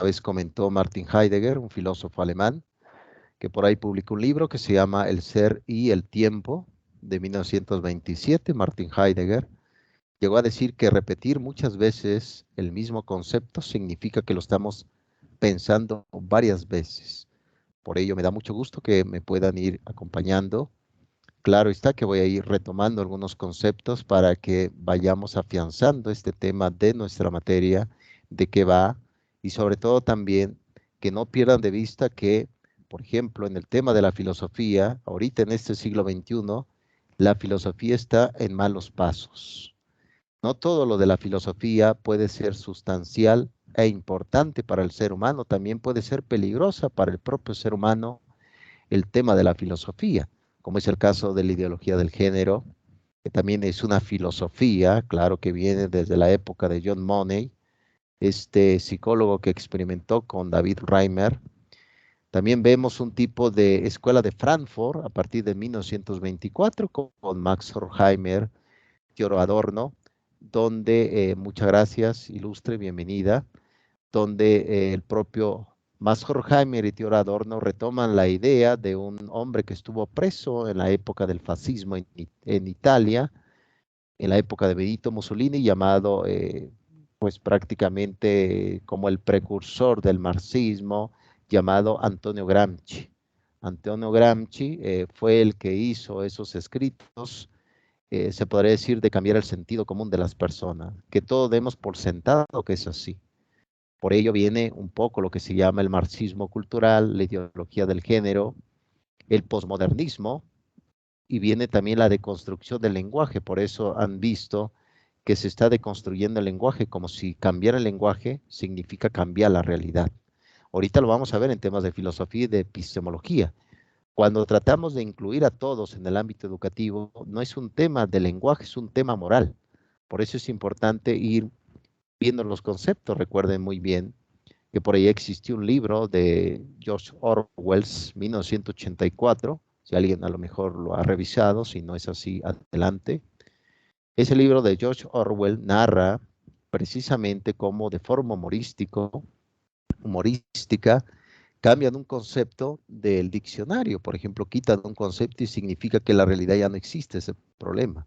vez comentó Martin Heidegger, un filósofo alemán, que por ahí publicó un libro que se llama El ser y el tiempo, de 1927. Martin Heidegger llegó a decir que repetir muchas veces el mismo concepto significa que lo estamos pensando varias veces. Por ello me da mucho gusto que me puedan ir acompañando. Claro está que voy a ir retomando algunos conceptos para que vayamos afianzando este tema de nuestra materia, de qué va, y sobre todo también que no pierdan de vista que, por ejemplo, en el tema de la filosofía, ahorita en este siglo XXI, la filosofía está en malos pasos. No todo lo de la filosofía puede ser sustancial e importante para el ser humano, también puede ser peligrosa para el propio ser humano el tema de la filosofía, como es el caso de la ideología del género, que también es una filosofía, claro que viene desde la época de John Money, este psicólogo que experimentó con David Reimer. También vemos un tipo de escuela de Frankfurt a partir de 1924 con Max Horkheimer, Theodor Adorno, donde, muchas gracias, ilustre, bienvenida, donde el propio Max Horkheimer y Theodor Adorno retoman la idea de un hombre que estuvo preso en la época del fascismo en Italia, en la época de Benito Mussolini, llamado pues prácticamente como el precursor del marxismo, llamado Antonio Gramsci. Antonio Gramsci fue el que hizo esos escritos, se podría decir, de cambiar el sentido común de las personas, que todo demos por sentado que es así. Por ello viene un poco lo que se llama el marxismo cultural, la ideología del género, el posmodernismo, y viene también la deconstrucción del lenguaje. Por eso han visto que se está deconstruyendo el lenguaje, como si cambiar el lenguaje significa cambiar la realidad. Ahorita lo vamos a ver en temas de filosofía y de epistemología. Cuando tratamos de incluir a todos en el ámbito educativo, no es un tema de lenguaje, es un tema moral. Por eso es importante ir viendo los conceptos. Recuerden muy bien que por ahí existió un libro de George Orwell, 1984, si alguien a lo mejor lo ha revisado, si no es así, adelante. Ese libro de George Orwell narra precisamente cómo de forma humorística cambian un concepto del diccionario. Por ejemplo, quitan un concepto y significa que la realidad ya no existe, ese problema.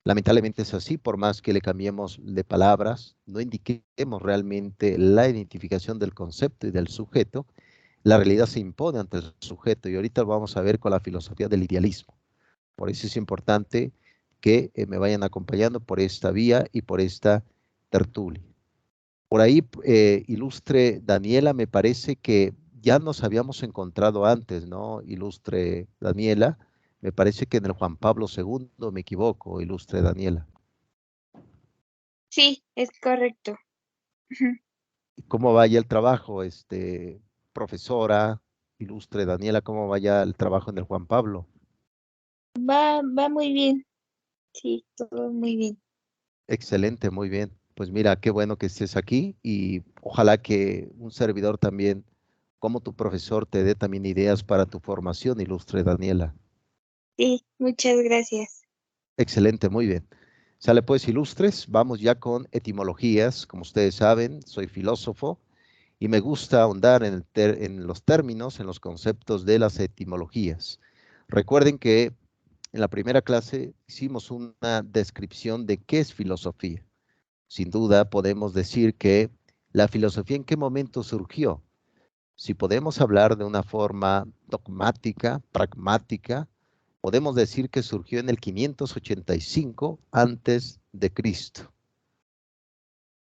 Lamentablemente es así, por más que le cambiemos de palabras, no indiquemos realmente la identificación del concepto y del sujeto, la realidad se impone ante el sujeto y ahorita lo vamos a ver con la filosofía del idealismo. Por eso es importante que me vayan acompañando por esta vía y por esta tertulia. Por ahí, ilustre Daniela, me parece que ya nos habíamos encontrado antes, ¿no? Ilustre Daniela, me parece que en el Juan Pablo II, me equivoco, ilustre Daniela. Sí, es correcto. ¿Cómo vaya el trabajo, profesora, ilustre Daniela, cómo vaya el trabajo en el Juan Pablo? Va muy bien. Sí, todo muy bien. Excelente, muy bien. Pues mira, qué bueno que estés aquí y ojalá que un servidor también, como tu profesor, te dé también ideas para tu formación, ilustre Daniela. Sí, muchas gracias. Excelente, muy bien. Sale pues, ilustres, vamos ya con etimologías. Como ustedes saben, soy filósofo y me gusta ahondar en los términos, en los conceptos de las etimologías. Recuerden que en la primera clase hicimos una descripción de qué es filosofía. Sin duda podemos decir que la filosofía en qué momento surgió. Si podemos hablar de una forma dogmática, pragmática, podemos decir que surgió en el 585 antes de Cristo,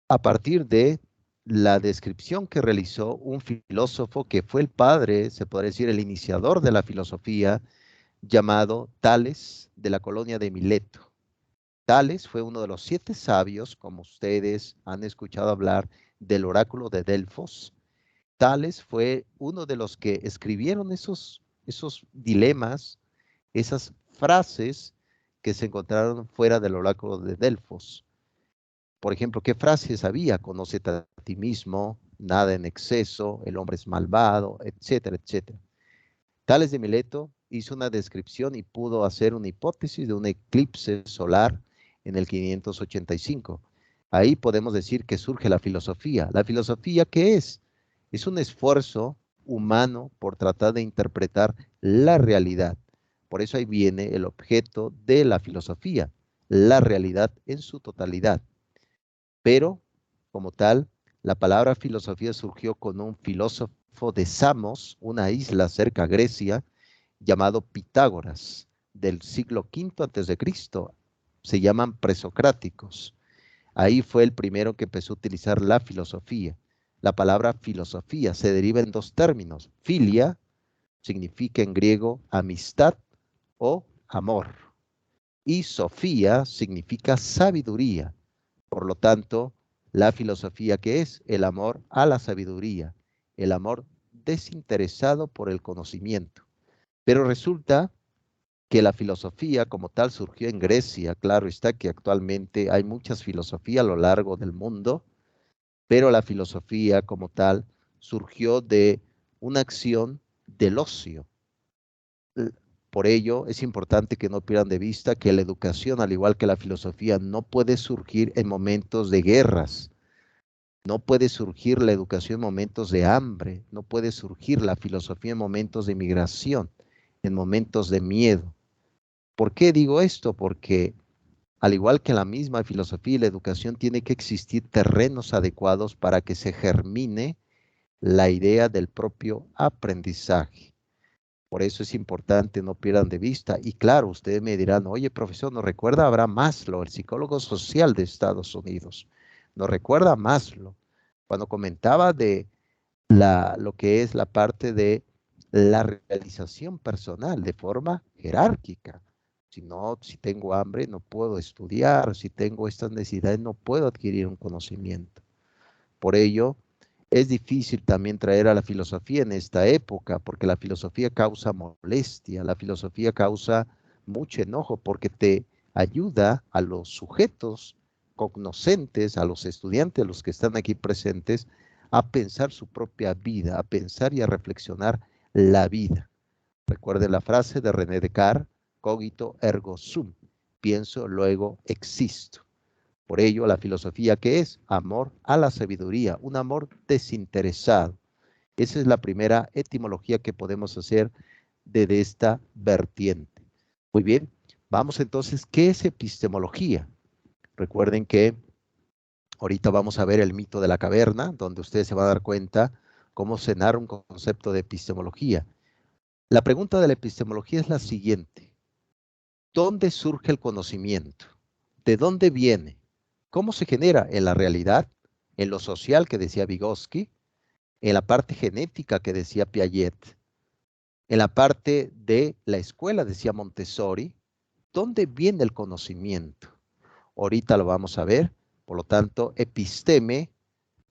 a partir de la descripción que realizó un filósofo que fue el padre, se podría decir el iniciador de la filosofía, llamado Tales de la colonia de Mileto. Tales fue uno de los 7 sabios, como ustedes han escuchado hablar del oráculo de Delfos. Tales fue uno de los que escribieron esos dilemas, esas frases que se encontraron fuera del oráculo de Delfos. Por ejemplo, ¿qué frases había? Conócete a ti mismo, nada en exceso, el hombre es malvado, etcétera, etcétera. Tales de Mileto hizo una descripción y pudo hacer una hipótesis de un eclipse solar en el 585. Ahí podemos decir que surge la filosofía. ¿La filosofía qué es? Es un esfuerzo humano por tratar de interpretar la realidad. Por eso ahí viene el objeto de la filosofía, la realidad en su totalidad. Pero, como tal, la palabra filosofía surgió con un filósofo de Samos, una isla cerca de Grecia, llamado Pitágoras, del siglo V antes de Cristo. Se llaman presocráticos. Ahí fue el primero que empezó a utilizar la filosofía. La palabra filosofía se deriva en dos términos. Filia significa en griego amistad o amor. Y sofía significa sabiduría. Por lo tanto, la filosofía, ¿qué es? El amor a la sabiduría, el amor desinteresado por el conocimiento. Pero resulta que la filosofía como tal surgió en Grecia. Claro está que actualmente hay muchas filosofías a lo largo del mundo, pero la filosofía como tal surgió de una acción del ocio. Por ello, es importante que no pierdan de vista que la educación, al igual que la filosofía, no puede surgir en momentos de guerras, no puede surgir la educación en momentos de hambre, no puede surgir la filosofía en momentos de migración, en momentos de miedo. ¿Por qué digo esto? Porque al igual que la misma filosofía y la educación, tiene que existir terrenos adecuados para que se germine la idea del propio aprendizaje. Por eso es importante, no pierdan de vista. Y claro, ustedes me dirán, oye, profesor, ¿nos recuerda a Abraham Maslow, el psicólogo social de Estados Unidos? ¿Nos recuerda a Maslow? Cuando comentaba de lo que es la parte de la realización personal de forma jerárquica. Si no, si tengo hambre, no puedo estudiar. Si tengo estas necesidades, no puedo adquirir un conocimiento. Por ello, es difícil también traer a la filosofía en esta época, porque la filosofía causa molestia, la filosofía causa mucho enojo, porque te ayuda a los sujetos cognoscentes, a los estudiantes, a los que están aquí presentes, a pensar su propia vida, a pensar y a reflexionar la vida. Recuerde la frase de René Descartes, cogito ergo sum, pienso, luego existo. Por ello, la filosofía, ¿qué es? Amor a la sabiduría, un amor desinteresado. Esa es la primera etimología que podemos hacer de esta vertiente. Muy bien, vamos entonces, ¿qué es epistemología? Recuerden que ahorita vamos a ver el mito de la caverna, donde ustedes se van a dar cuenta cómo se narra un concepto de epistemología. La pregunta de la epistemología es la siguiente. ¿Dónde surge el conocimiento? ¿De dónde viene? ¿Cómo se genera? ¿En la realidad? ¿En lo social que decía Vygotsky? ¿En la parte genética que decía Piaget? ¿En la parte de la escuela decía Montessori? ¿Dónde viene el conocimiento? Ahorita lo vamos a ver. Por lo tanto, episteme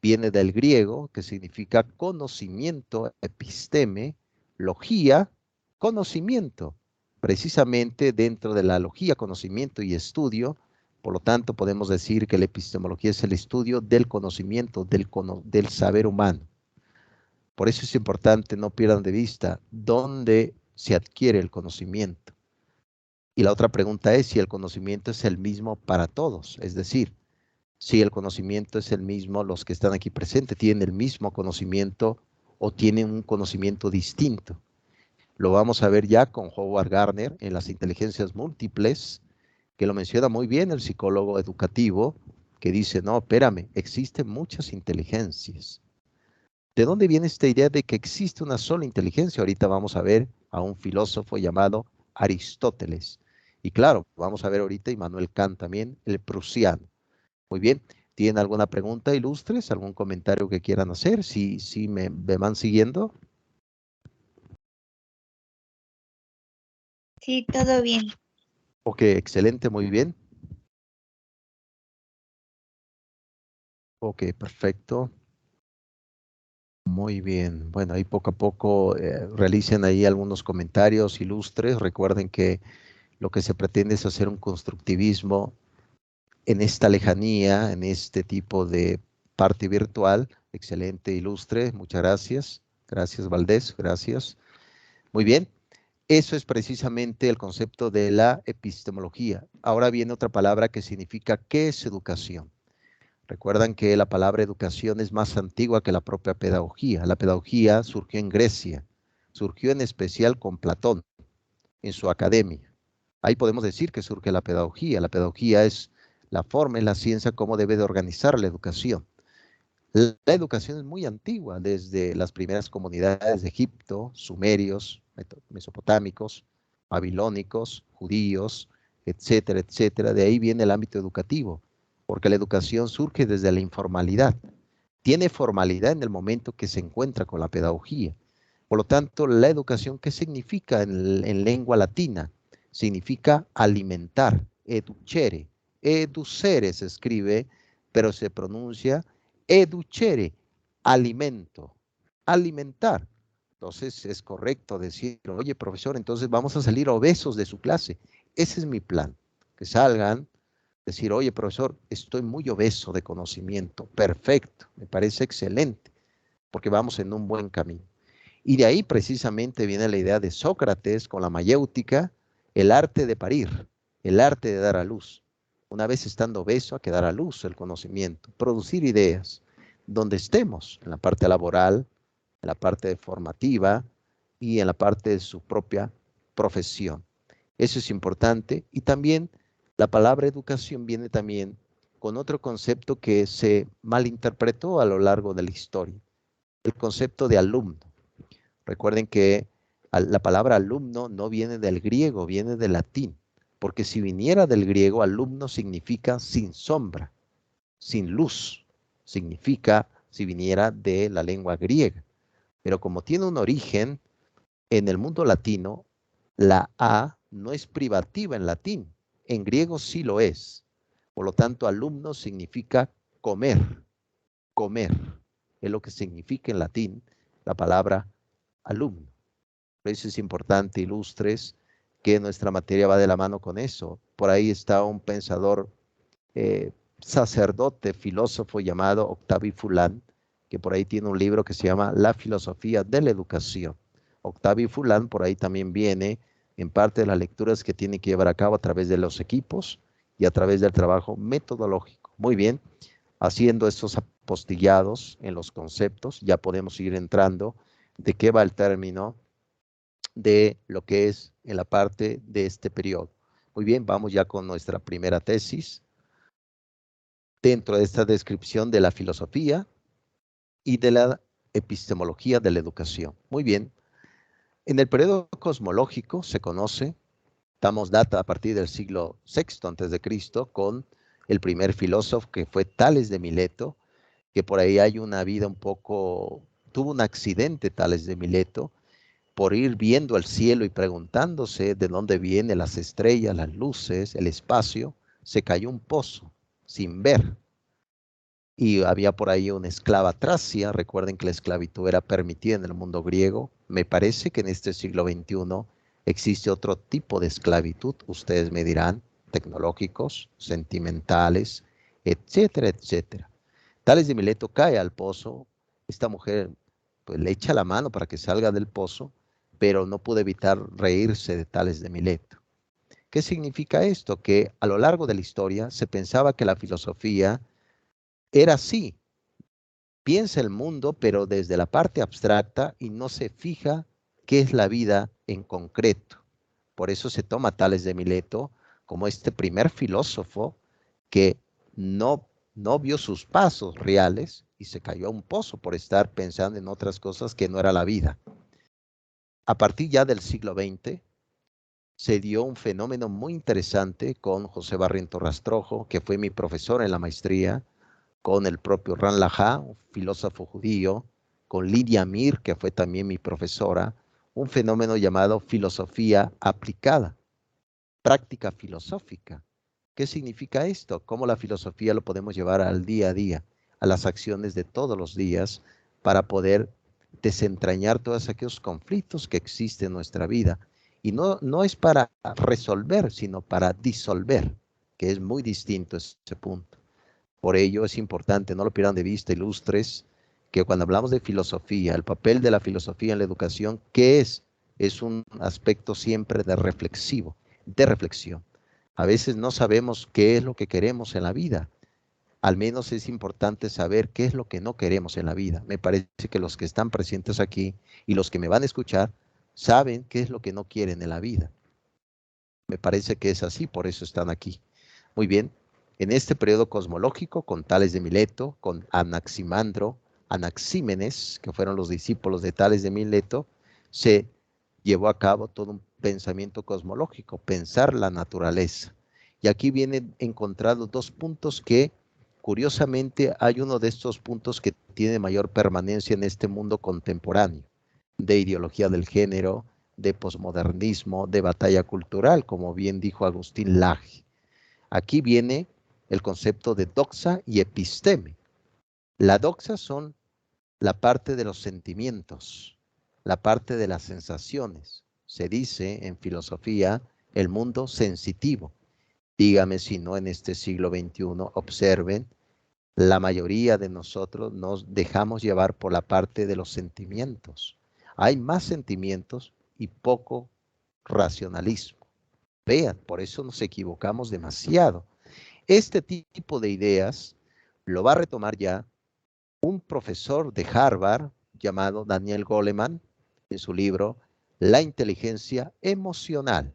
viene del griego, que significa conocimiento, episteme, logía, conocimiento. Precisamente dentro de la logía, conocimiento y estudio, por lo tanto podemos decir que la epistemología es el estudio del conocimiento, del saber humano. Por eso es importante, no pierdan de vista, dónde se adquiere el conocimiento. Y la otra pregunta es si el conocimiento es el mismo para todos, es decir, si el conocimiento es el mismo, los que están aquí presentes tienen el mismo conocimiento o tienen un conocimiento distinto. Lo vamos a ver ya con Howard Gardner en las inteligencias múltiples, que lo menciona muy bien el psicólogo educativo, que dice, no, espérame, existen muchas inteligencias. ¿De dónde viene esta idea de que existe una sola inteligencia? Ahorita vamos a ver a un filósofo llamado Aristóteles. Y claro, vamos a ver ahorita Immanuel Kant también, el prusiano. Muy bien. ¿Tienen alguna pregunta, ilustres? ¿Algún comentario que quieran hacer? Sí, me van siguiendo. Sí, todo bien. Ok, excelente, muy bien. Ok, perfecto. Muy bien. Bueno, ahí poco a poco realicen ahí algunos comentarios ilustres. Recuerden que lo que se pretende es hacer un constructivismo en esta lejanía, en este tipo de parte virtual. Excelente, ilustre. Muchas gracias. Gracias, Valdés. Gracias. Muy bien. Eso es precisamente el concepto de la epistemología. Ahora viene otra palabra que significa ¿qué es educación? Recuerdan que la palabra educación es más antigua que la propia pedagogía. La pedagogía surgió en Grecia, surgió en especial con Platón, en su academia. Ahí podemos decir que surge la pedagogía. La pedagogía es la forma, es la ciencia cómo debe de organizar la educación. La educación es muy antigua, desde las primeras comunidades de Egipto, sumerios, mesopotámicos, babilónicos, judíos, etcétera, etcétera. De ahí viene el ámbito educativo, porque la educación surge desde la informalidad. Tiene formalidad en el momento que se encuentra con la pedagogía. Por lo tanto, la educación, ¿qué significa en lengua latina? Significa alimentar, educere. Educere se escribe, pero se pronuncia educere, alimento, alimentar. Entonces es correcto decir, oye profesor, entonces vamos a salir obesos de su clase. Ese es mi plan, que salgan, decir, oye profesor, estoy muy obeso de conocimiento. Perfecto, me parece excelente, porque vamos en un buen camino. Y de ahí precisamente viene la idea de Sócrates con la mayéutica, el arte de parir, el arte de dar a luz. Una vez estando obeso, a que dar a luz el conocimiento, producir ideas, donde estemos, en la parte laboral, en la parte formativa y en la parte de su propia profesión. Eso es importante. Y también la palabra educación viene también con otro concepto que se malinterpretó a lo largo de la historia, el concepto de alumno. Recuerden que la palabra alumno no viene del griego, viene del latín, porque si viniera del griego, alumno significa sin sombra, sin luz, significa si viniera de la lengua griega. Pero como tiene un origen en el mundo latino, la A no es privativa en latín, en griego sí lo es. Por lo tanto, alumno significa comer, comer, es lo que significa en latín la palabra alumno. Por eso es importante, ilustres, que nuestra materia va de la mano con eso. Por ahí está un pensador, sacerdote, filósofo llamado Octavio Fulán, que por ahí tiene un libro que se llama La filosofía de la educación. Octavio Fulán por ahí también viene en parte de las lecturas que tiene que llevar a cabo a través de los equipos y a través del trabajo metodológico. Muy bien, haciendo estos apostillados en los conceptos, ya podemos ir entrando de qué va el término de lo que es en la parte de este periodo. Muy bien, vamos ya con nuestra primera tesis dentro de esta descripción de la filosofía y de la epistemología de la educación. Muy bien, en el periodo cosmológico se conoce, damos data a partir del siglo VI antes de Cristo con el primer filósofo que fue Tales de Mileto, que por ahí hay una vida un poco, tuvo un accidente Tales de Mileto, por ir viendo el cielo y preguntándose de dónde vienen las estrellas, las luces, el espacio, se cayó un pozo sin ver. Y había por ahí una esclava tracia. Recuerden que la esclavitud era permitida en el mundo griego. Me parece que en este siglo XXI existe otro tipo de esclavitud, ustedes me dirán, tecnológicos, sentimentales, etcétera, etcétera. Tales de Mileto cae al pozo. Esta mujer pues, le echa la mano para que salga del pozo, pero no pudo evitar reírse de Tales de Mileto. ¿Qué significa esto? Que a lo largo de la historia se pensaba que la filosofía era así. Piensa el mundo, pero desde la parte abstracta y no se fija qué es la vida en concreto. Por eso se toma Tales de Mileto como este primer filósofo que no vio sus pasos reales y se cayó a un pozo por estar pensando en otras cosas que no era la vida. A partir ya del siglo XX, se dio un fenómeno muy interesante con José Barrientos Rastrojo, que fue mi profesor en la maestría, con el propio Ran Lajá, un filósofo judío, con Lidia Mir, que fue también mi profesora, un fenómeno llamado filosofía aplicada, práctica filosófica. ¿Qué significa esto? ¿Cómo la filosofía lo podemos llevar al día a día, a las acciones de todos los días, para poder desentrañar todos aquellos conflictos que existen en nuestra vida? Y no es para resolver, sino para disolver, que es muy distinto ese punto. Por ello es importante, no lo pierdan de vista, ilustres, que cuando hablamos de filosofía, el papel de la filosofía en la educación, ¿qué es? Es un aspecto siempre de reflexivo, de reflexión. A veces no sabemos qué es lo que queremos en la vida. al menos es importante saber qué es lo que no queremos en la vida. Me parece que los que están presentes aquí y los que me van a escuchar saben qué es lo que no quieren en la vida. Me parece que es así, por eso están aquí. Muy bien, en este periodo cosmológico, con Tales de Mileto, con Anaximandro, Anaxímenes, que fueron los discípulos de Tales de Mileto, se llevó a cabo todo un pensamiento cosmológico, pensar la naturaleza. Y aquí vienen encontrados dos puntos que, curiosamente, hay uno de estos puntos que tiene mayor permanencia en este mundo contemporáneo, de ideología del género, de posmodernismo, de batalla cultural, como bien dijo Agustín Laje. Aquí viene el concepto de doxa y episteme. La doxa son la parte de los sentimientos, la parte de las sensaciones. Se dice en filosofía el mundo sensitivo. Dígame si no en este siglo XXI, observen, la mayoría de nosotros nos dejamos llevar por la parte de los sentimientos. Hay más sentimientos y poco racionalismo. Vean, por eso nos equivocamos demasiado. Este tipo de ideas lo va a retomar ya un profesor de Harvard llamado Daniel Goleman en su libro La inteligencia emocional.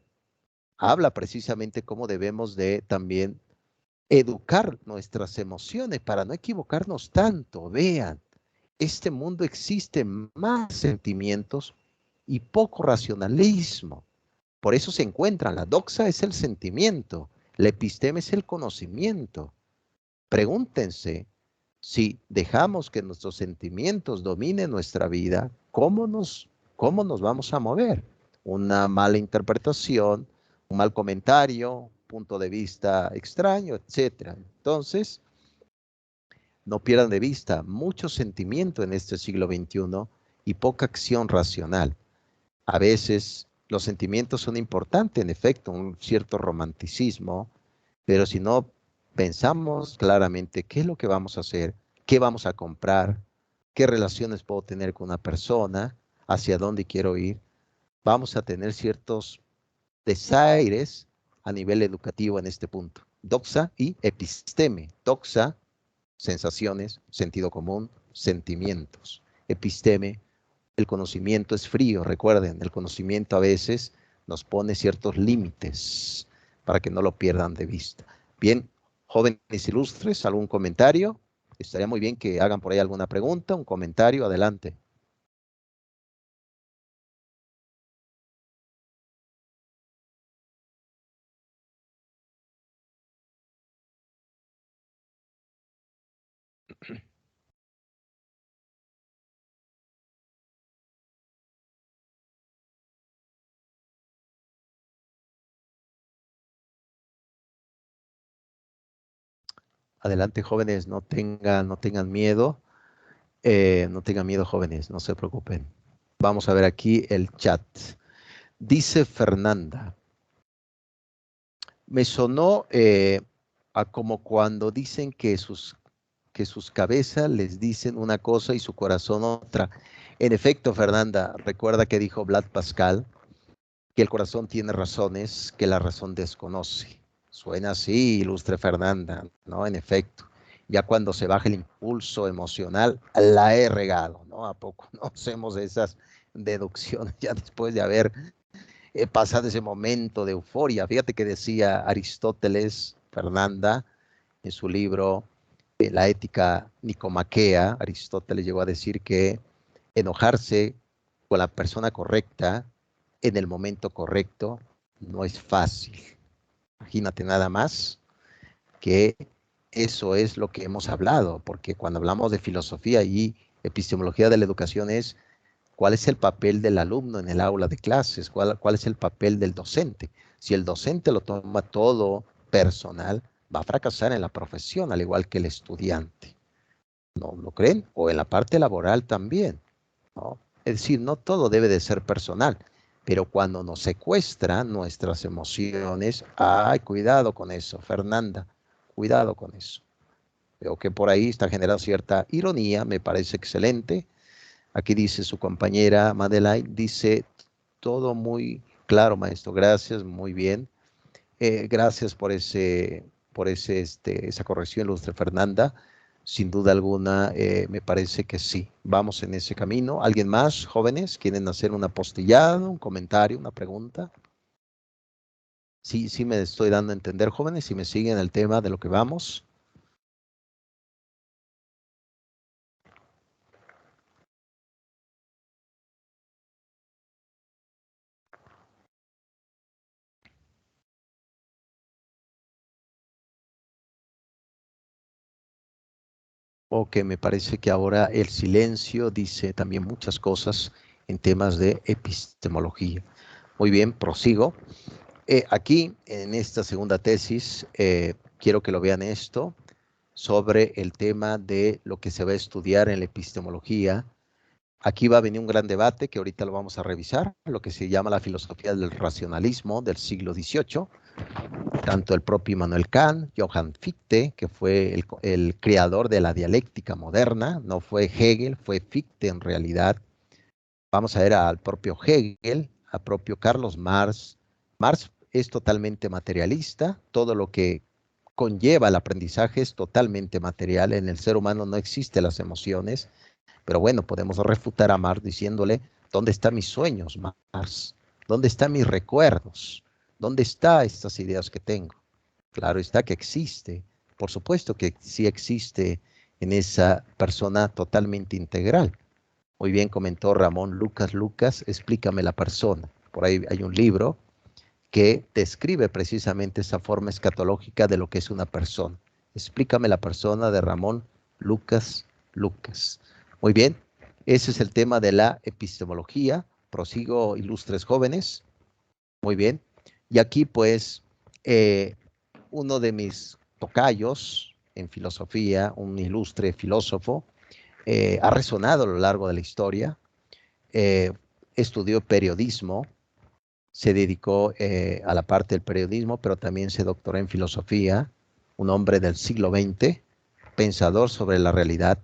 Habla precisamente cómo debemos de también educar nuestras emociones para no equivocarnos tanto. Vean, este mundo existe más sentimientos y poco racionalismo. Por eso se encuentran, la doxa es el sentimiento, la episteme es el conocimiento. Pregúntense, si dejamos que nuestros sentimientos dominen nuestra vida, cómo nos vamos a mover? Una mala interpretación, un mal comentario, punto de vista extraño, etcétera. Entonces, no pierdan de vista mucho sentimiento en este siglo XXI y poca acción racional. A veces los sentimientos son importantes, en efecto, un cierto romanticismo, pero si no pensamos claramente qué es lo que vamos a hacer, qué vamos a comprar, qué relaciones puedo tener con una persona, hacia dónde quiero ir, vamos a tener ciertos desaires a nivel educativo en este punto. Doxa y episteme. Doxa, sensaciones, sentido común, sentimientos. Episteme, el conocimiento es frío, recuerden, el conocimiento a veces nos pone ciertos límites para que no lo pierdan de vista. Bien, jóvenes ilustres, ¿algún comentario? Estaría muy bien que hagan por ahí alguna pregunta, un comentario, adelante. Adelante, jóvenes, no tengan miedo. No tengan miedo, jóvenes, no se preocupen. Vamos a ver aquí el chat. Dice Fernanda, me sonó a como cuando dicen que sus cabezas les dicen una cosa y su corazón otra. En efecto, Fernanda, recuerda que dijo Vlad Pascal que el corazón tiene razones que la razón desconoce. Suena así, ilustre Fernanda, ¿no? En efecto, ya cuando se baja el impulso emocional, la he regado, ¿no? ¿A poco no hacemos esas deducciones ya después de haber pasado ese momento de euforia? Fíjate que decía Aristóteles, Fernanda, en su libro La ética nicomaquea, Aristóteles llegó a decir que enojarse con la persona correcta en el momento correcto no es fácil. Imagínate nada más que eso es lo que hemos hablado, porque cuando hablamos de filosofía y epistemología de la educación es cuál es el papel del alumno en el aula de clases, cuál es el papel del docente. Si el docente lo toma todo personal, va a fracasar en la profesión, al igual que el estudiante. ¿No lo creen? O en la parte laboral también, ¿no? Es decir, no todo debe de ser personal, pero cuando nos secuestran nuestras emociones, ay, cuidado con eso, Fernanda, cuidado con eso. Veo que por ahí está generando cierta ironía, me parece excelente. Aquí dice su compañera Madeleine, dice todo muy claro, maestro, gracias, muy bien. Gracias por ese por esa corrección, ilustre Fernanda. Sin duda alguna, me parece que sí. Vamos en ese camino. ¿Alguien más, jóvenes, quieren hacer una apostillado, un comentario, una pregunta? Sí, sí me estoy dando a entender, jóvenes, si me siguen el tema de lo que vamos. Ok, me parece que ahora el silencio dice también muchas cosas en temas de epistemología. Muy bien, prosigo. Aquí, en esta segunda tesis, quiero que lo vean esto sobre el tema de lo que se va a estudiar en la epistemología. Aquí va a venir un gran debate que ahorita lo vamos a revisar, lo que se llama la filosofía del racionalismo del siglo XVIII. Tanto el propio Immanuel Kant, Johann Fichte, que fue el creador de la dialéctica moderna, no fue Hegel, fue Fichte en realidad. Vamos a ver al propio Hegel, al propio Carlos Marx. Marx es totalmente materialista, todo lo que conlleva el aprendizaje es totalmente material, en el ser humano no existen las emociones, pero bueno, podemos refutar a Marx diciéndole, ¿dónde están mis sueños, Marx? ¿Dónde están mis recuerdos? ¿Dónde están estas ideas que tengo? Claro está que existe, por supuesto que sí existe en esa persona totalmente integral. Muy bien comentó Ramón Lucas, explícame la persona. Por ahí hay un libro que describe precisamente esa forma escatológica de lo que es una persona. Explícame la persona de Ramón Lucas. Muy bien, ese es el tema de la epistemología. Prosigo, ilustres jóvenes. Muy bien. Y aquí pues uno de mis tocayos en filosofía, un ilustre filósofo, ha resonado a lo largo de la historia, eh, estudió periodismo, se dedicó a la parte del periodismo, pero también se doctoró en filosofía, un hombre del siglo XX, pensador sobre la realidad,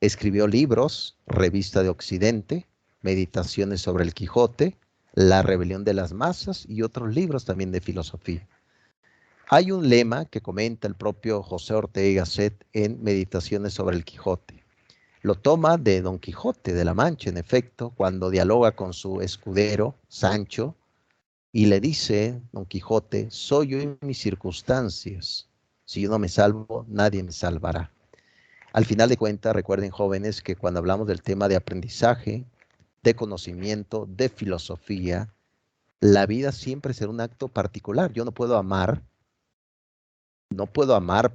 escribió libros, Revista de Occidente, Meditaciones sobre el Quijote, La rebelión de las masas y otros libros también de filosofía. Hay un lema que comenta el propio José Ortega y Gasset en Meditaciones sobre el Quijote. Lo toma de Don Quijote de la Mancha, en efecto, cuando dialoga con su escudero, Sancho, y le dice, Don Quijote, soy yo en mis circunstancias. Si yo no me salvo, nadie me salvará. Al final de cuentas, recuerden jóvenes que cuando hablamos del tema de aprendizaje, de conocimiento, de filosofía, la vida siempre será un acto particular. Yo no puedo amar,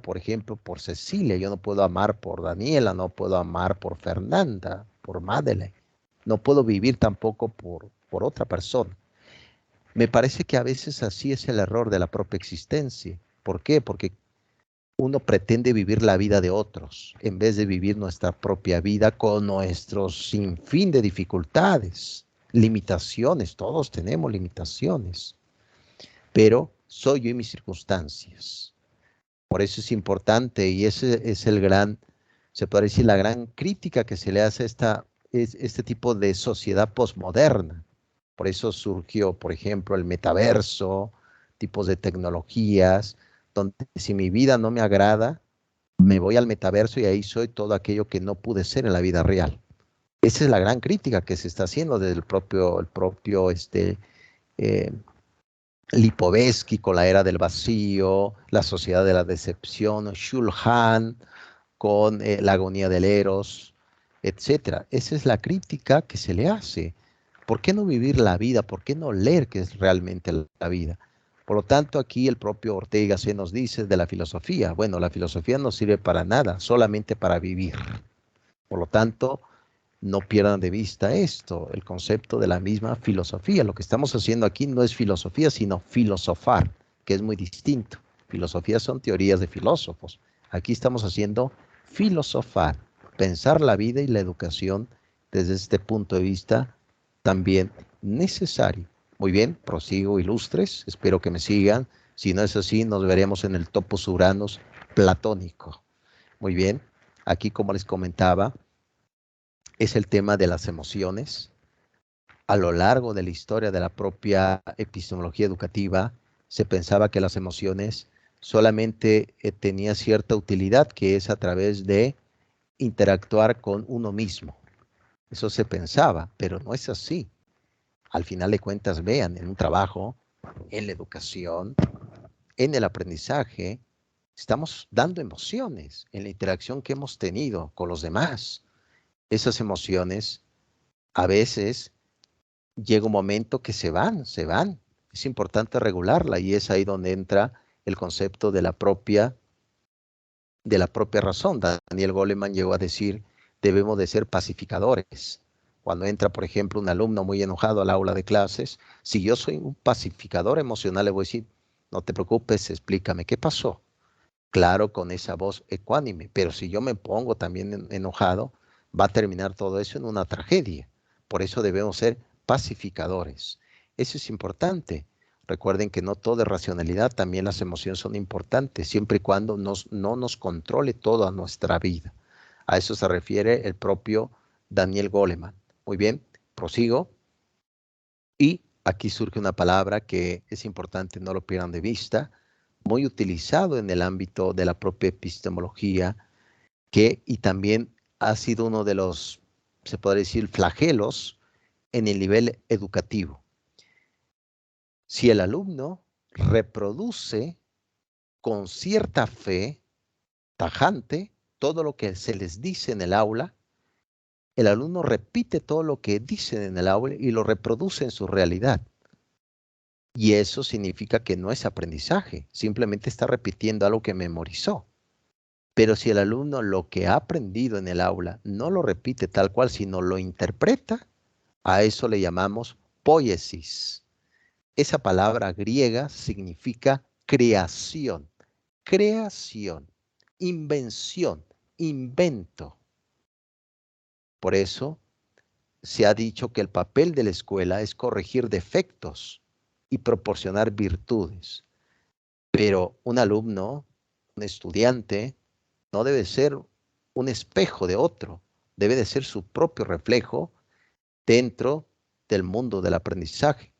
por ejemplo, por Cecilia, yo no puedo amar por Daniela, no puedo amar por Fernanda, por Madeleine, no puedo vivir tampoco por otra persona. Me parece que a veces así es el error de la propia existencia. ¿Por qué? Porque uno pretende vivir la vida de otros en vez de vivir nuestra propia vida con nuestros sinfín de dificultades, limitaciones, todos tenemos limitaciones, pero soy yo y mis circunstancias. Por eso es importante y ese es el gran, se puede decir, la gran crítica que se le hace a este tipo de sociedad posmoderna. Por eso surgió, por ejemplo, el metaverso, tipos de tecnologías, donde si mi vida no me agrada, me voy al metaverso y ahí soy todo aquello que no pude ser en la vida real. Esa es la gran crítica que se está haciendo desde eh, Lipovetsky con la era del vacío, la sociedad de la decepción, Shulhan con la agonía del Eros, etcétera. Esa es la crítica que se le hace. ¿Por qué no vivir la vida? ¿Por qué no leer qué es realmente la vida? Por lo tanto, aquí el propio Ortega se nos dice de la filosofía. Bueno, la filosofía no sirve para nada, solamente para vivir. Por lo tanto, no pierdan de vista esto, el concepto de la misma filosofía. Lo que estamos haciendo aquí no es filosofía, sino filosofar, que es muy distinto. Filosofía son teorías de filósofos. Aquí estamos haciendo filosofar, pensar la vida y la educación desde este punto de vista también necesario. Muy bien, prosigo, ilustres, espero que me sigan. Si no es así, nos veremos en el topos uranos platónico. Muy bien, aquí como les comentaba, es el tema de las emociones. A lo largo de la historia de la propia epistemología educativa, se pensaba que las emociones solamente tenía cierta utilidad, que es a través de interactuar con uno mismo. Eso se pensaba, pero no es así. Al final de cuentas, vean, en un trabajo, en la educación, en el aprendizaje, estamos dando emociones en la interacción que hemos tenido con los demás. Esas emociones, a veces, llega un momento que se van, se van. Es importante regularla y es ahí donde entra el concepto de la propia razón. Daniel Goleman llegó a decir, debemos de ser pacificadores. Cuando entra, por ejemplo, un alumno muy enojado al aula de clases, si yo soy un pacificador emocional, le voy a decir, no te preocupes, explícame qué pasó. Claro, con esa voz ecuánime, pero si yo me pongo también enojado, va a terminar todo eso en una tragedia. Por eso debemos ser pacificadores. Eso es importante. Recuerden que no todo es racionalidad, también las emociones son importantes, siempre y cuando no nos controle toda nuestra vida. A eso se refiere el propio Daniel Goleman. Muy bien, prosigo. Y aquí surge una palabra que es importante, no lo pierdan de vista, muy utilizado en el ámbito de la propia epistemología, y también ha sido uno de los, se podría decir, flagelos en el nivel educativo. Si el alumno reproduce con cierta fe tajante todo lo que se les dice en el aula, el alumno repite todo lo que dicen en el aula y lo reproduce en su realidad. Y eso significa que no es aprendizaje, simplemente está repitiendo algo que memorizó. Pero si el alumno lo que ha aprendido en el aula no lo repite tal cual, sino lo interpreta, a eso le llamamos poiesis. Esa palabra griega significa creación, creación, invención, invento. Por eso se ha dicho que el papel de la escuela es corregir defectos y proporcionar virtudes. Pero un alumno, un estudiante, no debe ser un espejo de otro, debe de ser su propio reflejo dentro del mundo del aprendizaje.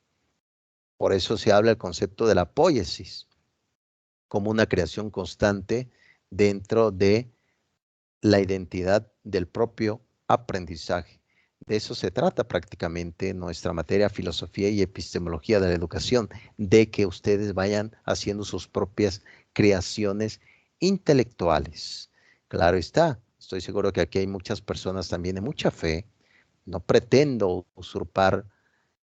Por eso se habla del concepto de la poiesis como una creación constante dentro de la identidad del propio aprendizaje. De eso se trata prácticamente nuestra materia filosofía y epistemología de la educación, de que ustedes vayan haciendo sus propias creaciones intelectuales. Claro está, estoy seguro que aquí hay muchas personas también de mucha fe. No pretendo usurpar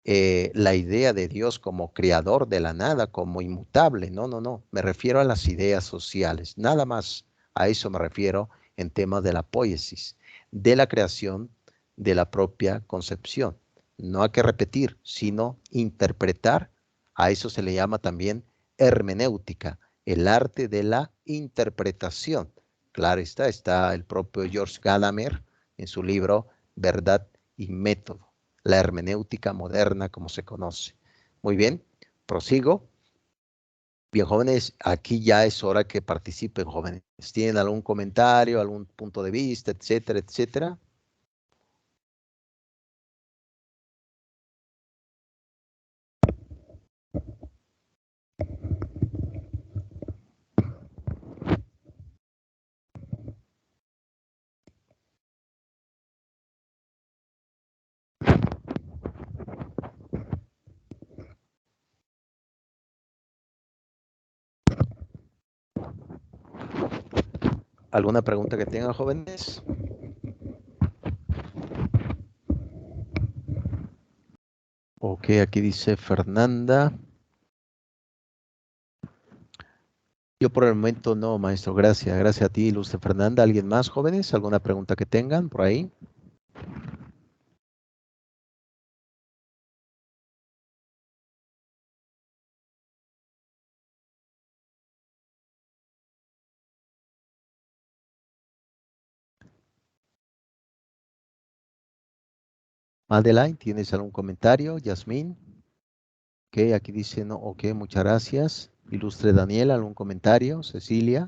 la idea de Dios como creador de la nada, como inmutable. No, no, no. Me refiero a las ideas sociales. Nada más a eso me refiero en temas de la poiesis, de la creación de la propia concepción. No hay que repetir, sino interpretar. A eso se le llama también hermenéutica, el arte de la interpretación. Claro está el propio George Gadamer en su libro Verdad y Método, la hermenéutica moderna como se conoce. Muy bien, prosigo. Bien, jóvenes, aquí ya es hora que participen, jóvenes. ¿Tienen algún comentario, algún punto de vista, etcétera, etcétera? ¿Alguna pregunta que tengan, jóvenes? Ok, aquí dice Fernanda. Yo por el momento no, maestro. Gracias. Gracias a ti, ilustre Fernanda. ¿Alguien más, jóvenes? ¿Alguna pregunta que tengan por ahí? Madeline, ¿tienes algún comentario? Yasmín. Ok, aquí dice no. Ok, muchas gracias. Ilustre Daniel, ¿algún comentario? Cecilia.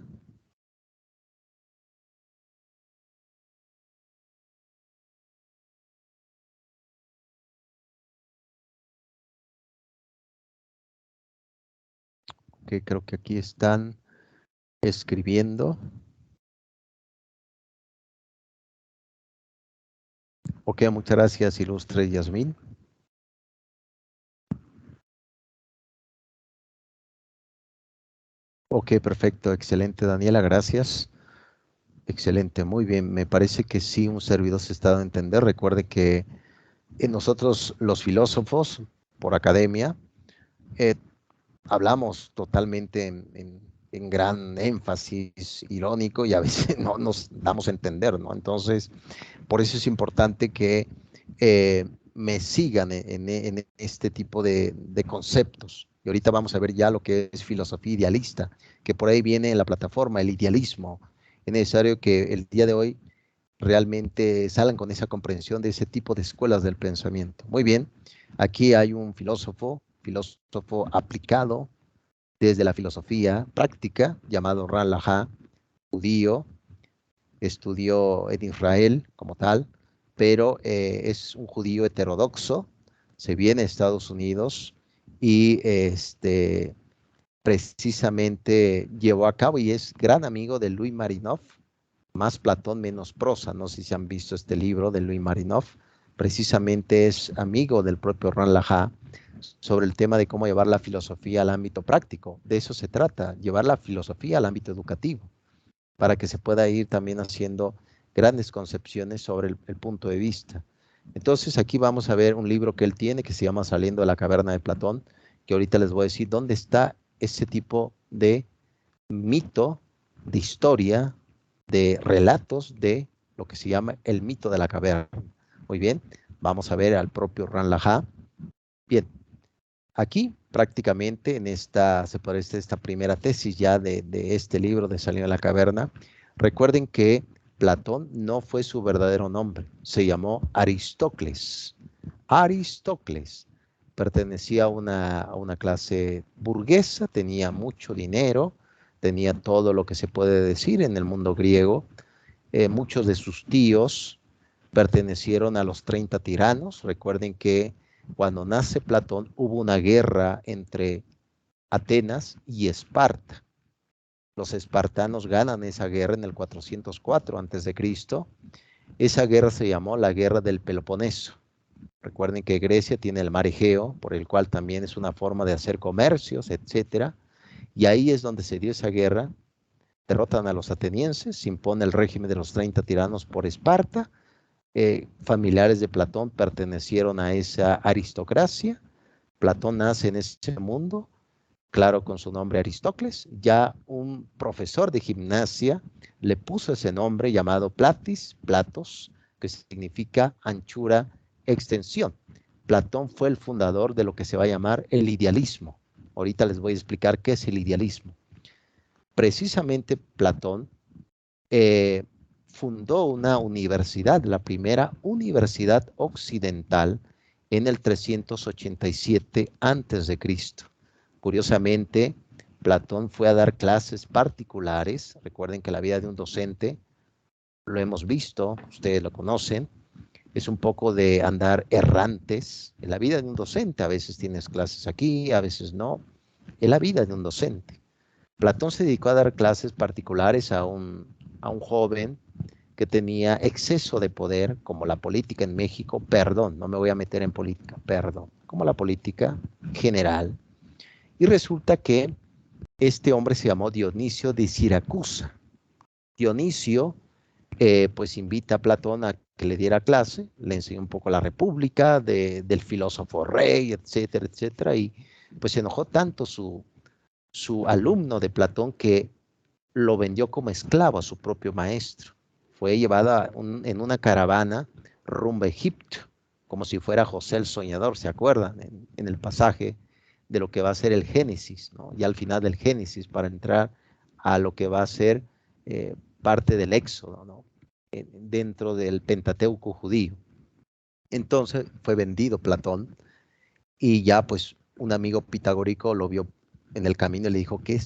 Ok, creo que aquí están escribiendo. Ok, muchas gracias, ilustre Yasmín. Ok, perfecto, excelente, Daniela, gracias. Excelente, muy bien. Me parece que sí, un servidor se está dando a entender. Recuerde que nosotros, los filósofos, por academia, eh, hablamos totalmente en gran énfasis irónico y a veces no nos damos a entender, ¿no? Entonces, por eso es importante que me sigan en este tipo de conceptos. Y ahorita vamos a ver ya lo que es filosofía idealista, que por ahí viene la plataforma, el idealismo. Es necesario que el día de hoy realmente salgan con esa comprensión de ese tipo de escuelas del pensamiento. Muy bien, aquí hay un filósofo aplicado desde la filosofía práctica, llamado Ran Laha, judío, estudió en Israel como tal, pero es un judío heterodoxo, se viene a Estados Unidos y precisamente llevó a cabo y es gran amigo de Louis Marinov, Más Platón, menos prosa. No sé si han visto este libro de Louis Marinov. Precisamente es amigo del propio Ran Laha sobre el tema de cómo llevar la filosofía al ámbito práctico. De eso se trata, llevar la filosofía al ámbito educativo, para que se pueda ir también haciendo grandes concepciones sobre el punto de vista. Entonces aquí vamos a ver un libro que él tiene que se llama Saliendo de la caverna de Platón, que ahorita les voy a decir dónde está ese tipo de mito, de historia, de relatos de lo que se llama el mito de la caverna. Muy bien, vamos a ver al propio Ran Laha. Bien, aquí prácticamente en esta, se puede decir, esta primera tesis ya de este libro de Saliendo de la caverna, recuerden que Platón no fue su verdadero nombre, se llamó Aristócles. Aristócles pertenecía a una clase burguesa, tenía mucho dinero, tenía todo lo que se puede decir en el mundo griego. Muchos de sus tíos pertenecieron a los 30 tiranos. Recuerden que cuando nace Platón hubo una guerra entre Atenas y Esparta. Los espartanos ganan esa guerra en el 404 a.C. Esa guerra se llamó la Guerra del Peloponeso. Recuerden que Grecia tiene el mar Egeo, por el cual también es una forma de hacer comercios, etcétera. Y ahí es donde se dio esa guerra. Derrotan a los atenienses, se impone el régimen de los 30 tiranos por Esparta. Familiares de Platón pertenecieron a esa aristocracia. Platón nace en ese mundo, claro, con su nombre Aristócles. Ya un profesor de gimnasia le puso ese nombre llamado Platis, Platos, que significa anchura, extensión. Platón fue el fundador de lo que se va a llamar el idealismo. Ahorita les voy a explicar qué es el idealismo. Precisamente Platón fundó una universidad, la primera universidad occidental en el 387 a.C. Curiosamente, Platón fue a dar clases particulares. Recuerden que la vida de un docente, lo hemos visto, ustedes lo conocen, es un poco de andar errantes. En la vida de un docente, a veces tienes clases aquí, a veces no. En la vida de un docente. Platón se dedicó a dar clases particulares a un joven que tenía exceso de poder, como la política en México, perdón, no me voy a meter en política, perdón, como la política general. Y resulta que este hombre se llamó Dionisio de Siracusa. Dionisio, pues invita a Platón a que le diera clase, le enseñó un poco la República, del filósofo rey, etcétera, etcétera, y pues se enojó tanto su alumno de Platón que lo vendió como esclavo a su propio maestro. Fue llevada en una caravana rumbo a Egipto, como si fuera José el Soñador, ¿se acuerdan? En el pasaje de lo que va a ser el Génesis, ¿no? Ya al final del Génesis, para entrar a lo que va a ser parte del Éxodo, ¿no? Dentro del Pentateuco judío. Entonces fue vendido Platón y ya pues un amigo pitagórico lo vio en el camino y le dijo, ¿qué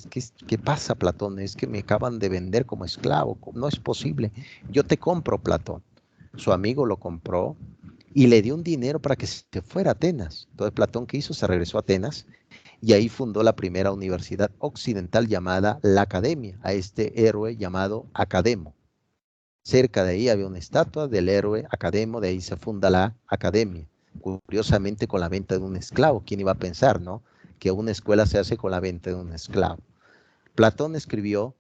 pasa, Platón? Es que me acaban de vender como esclavo, no es posible. Yo te compro, Platón. Su amigo lo compró y le dio un dinero para que se fuera a Atenas. Entonces Platón, ¿qué hizo? Se regresó a Atenas y ahí fundó la primera universidad occidental llamada la Academia, a este héroe llamado Academo. Cerca de ahí había una estatua del héroe Academo, de ahí se funda la Academia. Curiosamente con la venta de un esclavo. ¿Quién iba a pensar, no? Que una escuela se hace con la venta de un esclavo. Platón escribió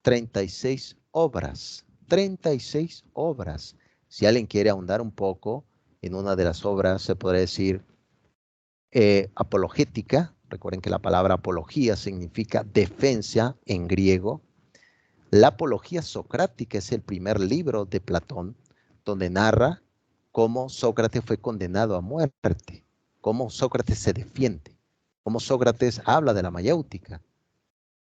36 obras. 36 obras. Si alguien quiere ahondar un poco en una de las obras, se podría decir apologética. Recuerden que la palabra apología significa defensa en griego. La Apología Socrática es el primer libro de Platón, donde narra cómo Sócrates fue condenado a muerte, cómo Sócrates se defiende, cómo Sócrates habla de la mayéutica.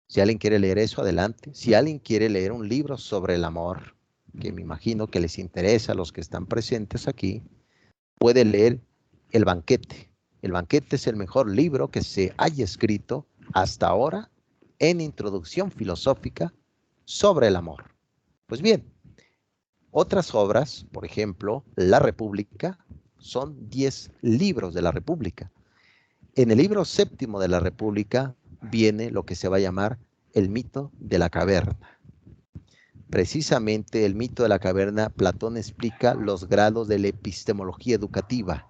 Si alguien quiere leer eso, adelante. Si alguien quiere leer un libro sobre el amor, que me imagino que les interesa a los que están presentes aquí, puede leer El Banquete. El Banquete es el mejor libro que se haya escrito hasta ahora en introducción filosófica sobre el amor. Pues bien, otras obras, por ejemplo, La República, son 10 libros de la República. En el libro séptimo de la República viene lo que se va a llamar el mito de la caverna. Precisamente el mito de la caverna, Platón explica los grados de la epistemología educativa.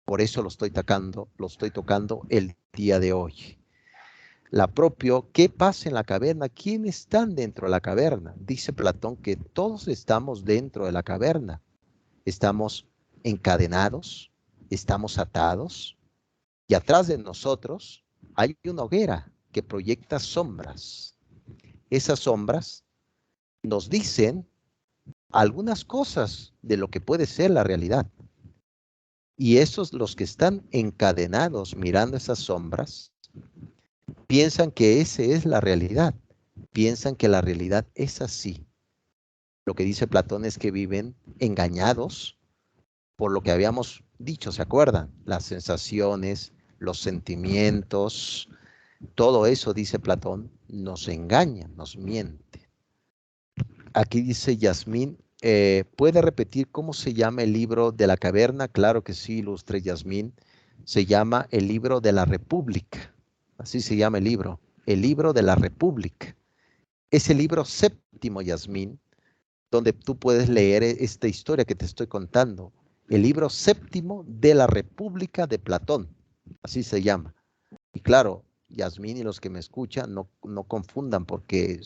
Por eso lo estoy tocando el día de hoy. ¿Qué pasa en la caverna? ¿Quiénes están dentro de la caverna? Dice Platón que todos estamos dentro de la caverna. Estamos encadenados, estamos atados, y atrás de nosotros hay una hoguera que proyecta sombras. Esas sombras nos dicen algunas cosas de lo que puede ser la realidad. Y esos, los que están encadenados mirando esas sombras, piensan que esa es la realidad, piensan que la realidad es así. Lo que dice Platón es que viven engañados por lo que habíamos dicho, ¿se acuerdan? Las sensaciones, los sentimientos, todo eso, dice Platón, nos engaña, nos miente. Aquí dice Yasmín, ¿puede repetir cómo se llama el libro de la caverna? Claro que sí, ilustre Yasmín. Se llama el libro de la República. Así se llama el libro de la República. Es el libro séptimo, Yasmín, donde tú puedes leer esta historia que te estoy contando. El libro séptimo de la República de Platón, así se llama. Y claro, Yasmín y los que me escuchan, no confundan, porque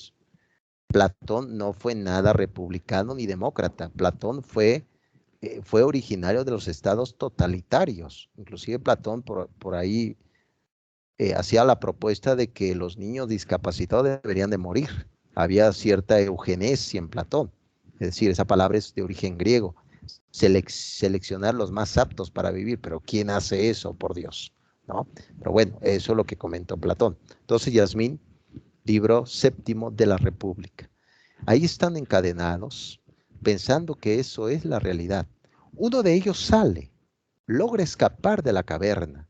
Platón no fue nada republicano ni demócrata. Platón fue originario de los estados totalitarios. Inclusive Platón por ahí hacía la propuesta de que los niños discapacitados deberían de morir. Había cierta eugenesia en Platón. Es decir, esa palabra es de origen griego. Seleccionar los más aptos para vivir, pero ¿quién hace eso, por Dios? ¿No? Pero bueno, eso es lo que comentó Platón. Entonces, Yasmín, libro séptimo de la República. Ahí están encadenados, pensando que eso es la realidad. Uno de ellos sale, logra escapar de la caverna,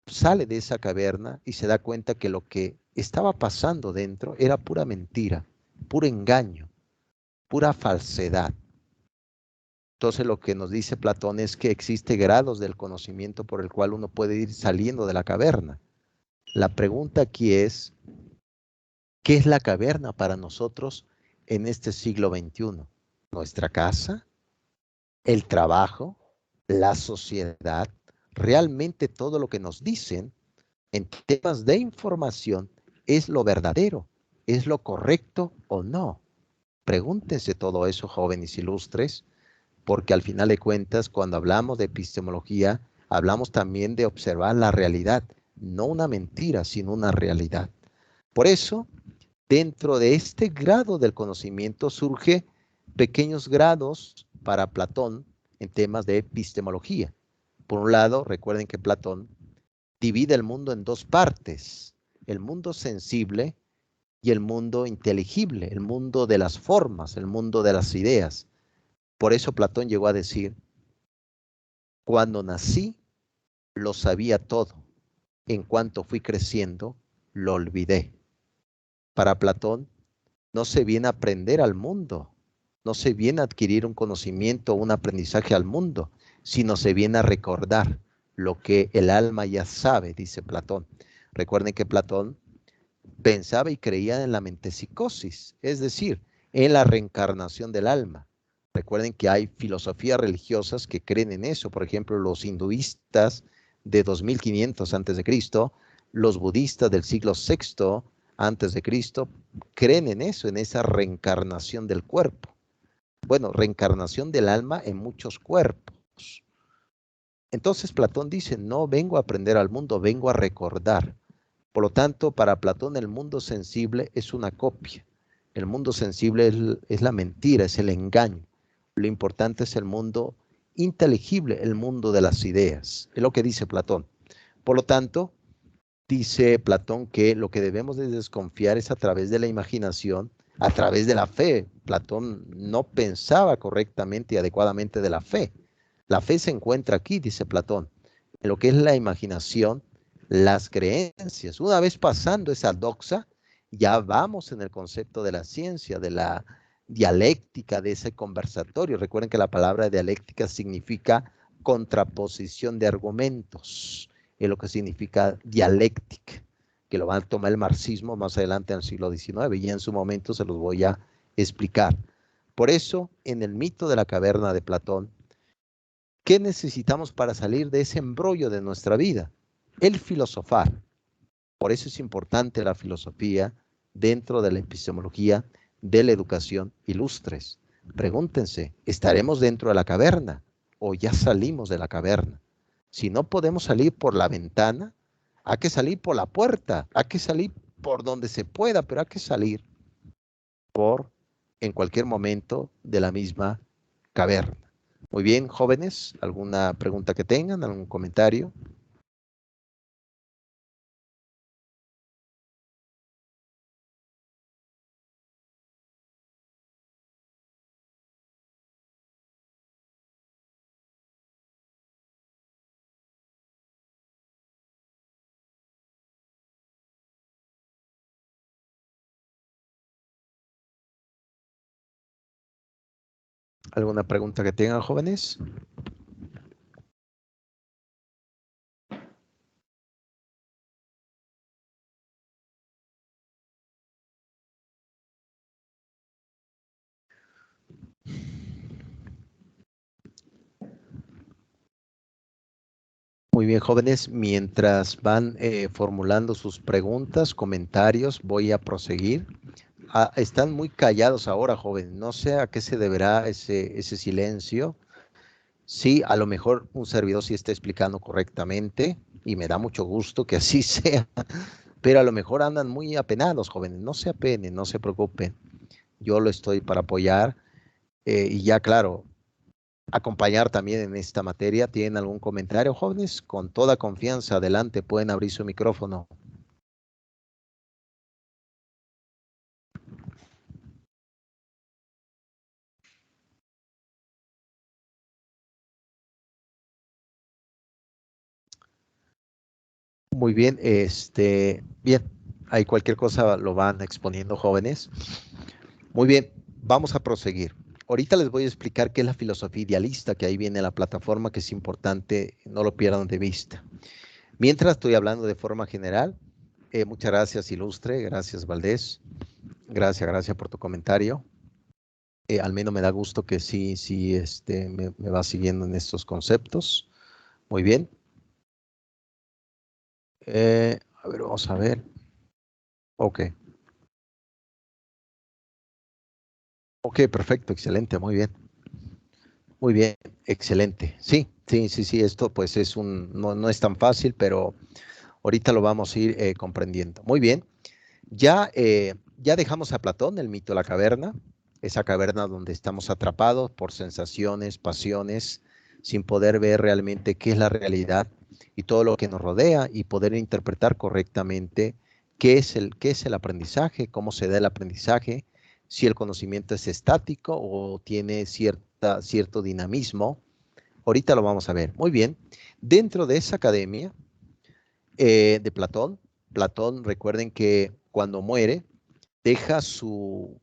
sale de esa caverna y se da cuenta que lo que estaba pasando dentro era pura mentira, puro engaño, pura falsedad. Entonces lo que nos dice Platón es que existe grados del conocimiento por el cual uno puede ir saliendo de la caverna. La pregunta aquí es, ¿qué es la caverna para nosotros en este siglo XXI? ¿Nuestra casa? ¿El trabajo? ¿La sociedad? ¿Realmente todo lo que nos dicen en temas de información es lo verdadero? ¿Es lo correcto o no? Pregúntense todo eso, jóvenes ilustres, porque al final de cuentas, cuando hablamos de epistemología, hablamos también de observar la realidad, no una mentira, sino una realidad. Por eso, dentro de este grado del conocimiento surge pequeños grados para Platón en temas de epistemología. Por un lado, recuerden que Platón divide el mundo en dos partes, el mundo sensible y el mundo inteligible, el mundo de las formas, el mundo de las ideas. Por eso Platón llegó a decir, cuando nací, lo sabía todo. En cuanto fui creciendo, lo olvidé. Para Platón, no se viene a aprender al mundo, no se viene a adquirir un conocimiento o un aprendizaje al mundo, sino se viene a recordar lo que el alma ya sabe, dice Platón. Recuerden que Platón pensaba y creía en la metempsicosis, es decir, en la reencarnación del alma. Recuerden que hay filosofías religiosas que creen en eso. Por ejemplo, los hinduistas de 2500 a.C., los budistas del siglo VI a.C., creen en eso, en esa reencarnación del cuerpo. Bueno, reencarnación del alma en muchos cuerpos. Entonces Platón dice, no vengo a aprender al mundo, vengo a recordar. Por lo tanto, para Platón el mundo sensible es una copia. El mundo sensible es la mentira, es el engaño. Lo importante es el mundo inteligible, el mundo de las ideas. Es lo que dice Platón. Por lo tanto, dice Platón que lo que debemos de desconfiar es a través de la imaginación, a través de la fe. Platón no pensaba correctamente y adecuadamente de la fe. La fe se encuentra aquí, dice Platón, en lo que es la imaginación, las creencias. Una vez pasando esa doxa, ya vamos en el concepto de la ciencia, de la dialéctica, de ese conversatorio. Recuerden que la palabra dialéctica significa contraposición de argumentos, es lo que significa dialéctica, que lo va a tomar el marxismo más adelante en el siglo XIX y en su momento se los voy a explicar. Por eso, en el mito de la caverna de Platón, ¿qué necesitamos para salir de ese embrollo de nuestra vida? El filosofar. Por eso es importante la filosofía dentro de la epistemología de la educación ilustres. Pregúntense, ¿estaremos dentro de la caverna o ya salimos de la caverna? Si no podemos salir por la ventana, hay que salir por la puerta, hay que salir por donde se pueda, pero hay que salir por en cualquier momento de la misma caverna. Muy bien, jóvenes, ¿alguna pregunta que tengan, algún comentario? ¿Alguna pregunta que tengan, jóvenes? Muy bien, jóvenes, mientras van formulando sus preguntas, comentarios, voy a proseguir. Están muy callados ahora, jóvenes. No sé a qué se deberá ese silencio. Sí, a lo mejor un servidor sí está explicando correctamente y me da mucho gusto que así sea, pero a lo mejor andan muy apenados, jóvenes. No se apenen, no se preocupen. Yo lo estoy para apoyar y ya, claro, acompañar también en esta materia. ¿Tienen algún comentario, jóvenes? Con toda confianza, adelante, pueden abrir su micrófono. Muy bien, bien, hay cualquier cosa lo van exponiendo, jóvenes. Muy bien, vamos a proseguir. Ahorita les voy a explicar qué es la filosofía idealista, que ahí viene la plataforma, que es importante, no lo pierdan de vista. Mientras estoy hablando de forma general, muchas gracias, Ilustre, gracias, Valdés, gracias por tu comentario. Al menos me da gusto que sí, me va siguiendo en estos conceptos. Muy bien. A ver, vamos a ver. Ok. Ok, perfecto, excelente, muy bien. Muy bien, excelente. Sí, esto pues no es tan fácil, pero ahorita lo vamos a ir comprendiendo. Muy bien, ya dejamos a Platón, el mito de la caverna, esa caverna donde estamos atrapados por sensaciones, pasiones, sin poder ver realmente qué es la realidad y todo lo que nos rodea y poder interpretar correctamente qué es el aprendizaje, cómo se da el aprendizaje, si el conocimiento es estático o tiene cierto dinamismo. Ahorita lo vamos a ver. Muy bien. Dentro de esa academia de Platón, recuerden que cuando muere, deja a su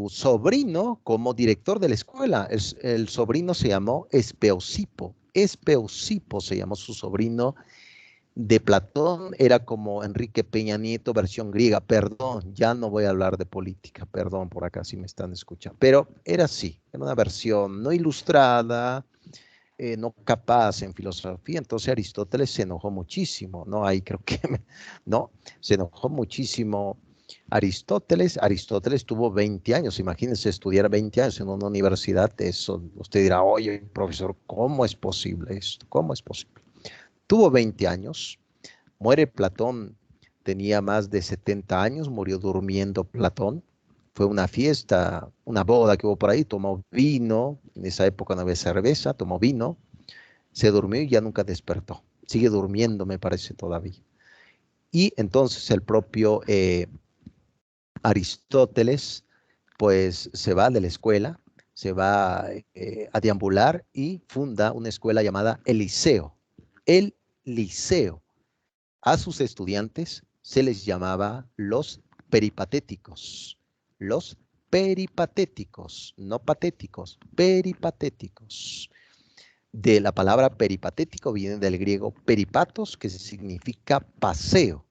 sobrino como director de la escuela. El sobrino se llamó Espeusipo. Espeusipo se llamó su sobrino de Platón era como Enrique Peña Nieto, versión griega. Perdón, ya no voy a hablar de política, perdón por acá si me están escuchando. Pero era así, era una versión no ilustrada, no capaz en filosofía. Entonces Aristóteles se enojó muchísimo, ¿no? Ahí creo que, ¿no? Se enojó muchísimo Aristóteles tuvo 20 años, imagínense estudiar 20 años en una universidad, eso, usted dirá, oye, profesor, ¿cómo es posible esto? ¿Cómo es posible? Tuvo 20 años, muere Platón, tenía más de 70 años, murió durmiendo Platón, fue una fiesta, una boda que hubo por ahí, tomó vino, en esa época no había cerveza, tomó vino, se durmió y ya nunca despertó, sigue durmiendo me parece todavía. Y entonces el propio Aristóteles pues se va de la escuela, se va a deambular y funda una escuela llamada el Liceo. El Liceo. A sus estudiantes se les llamaba los peripatéticos. Los peripatéticos, no patéticos, peripatéticos. De la palabra peripatético viene del griego peripatos, que significa paseo.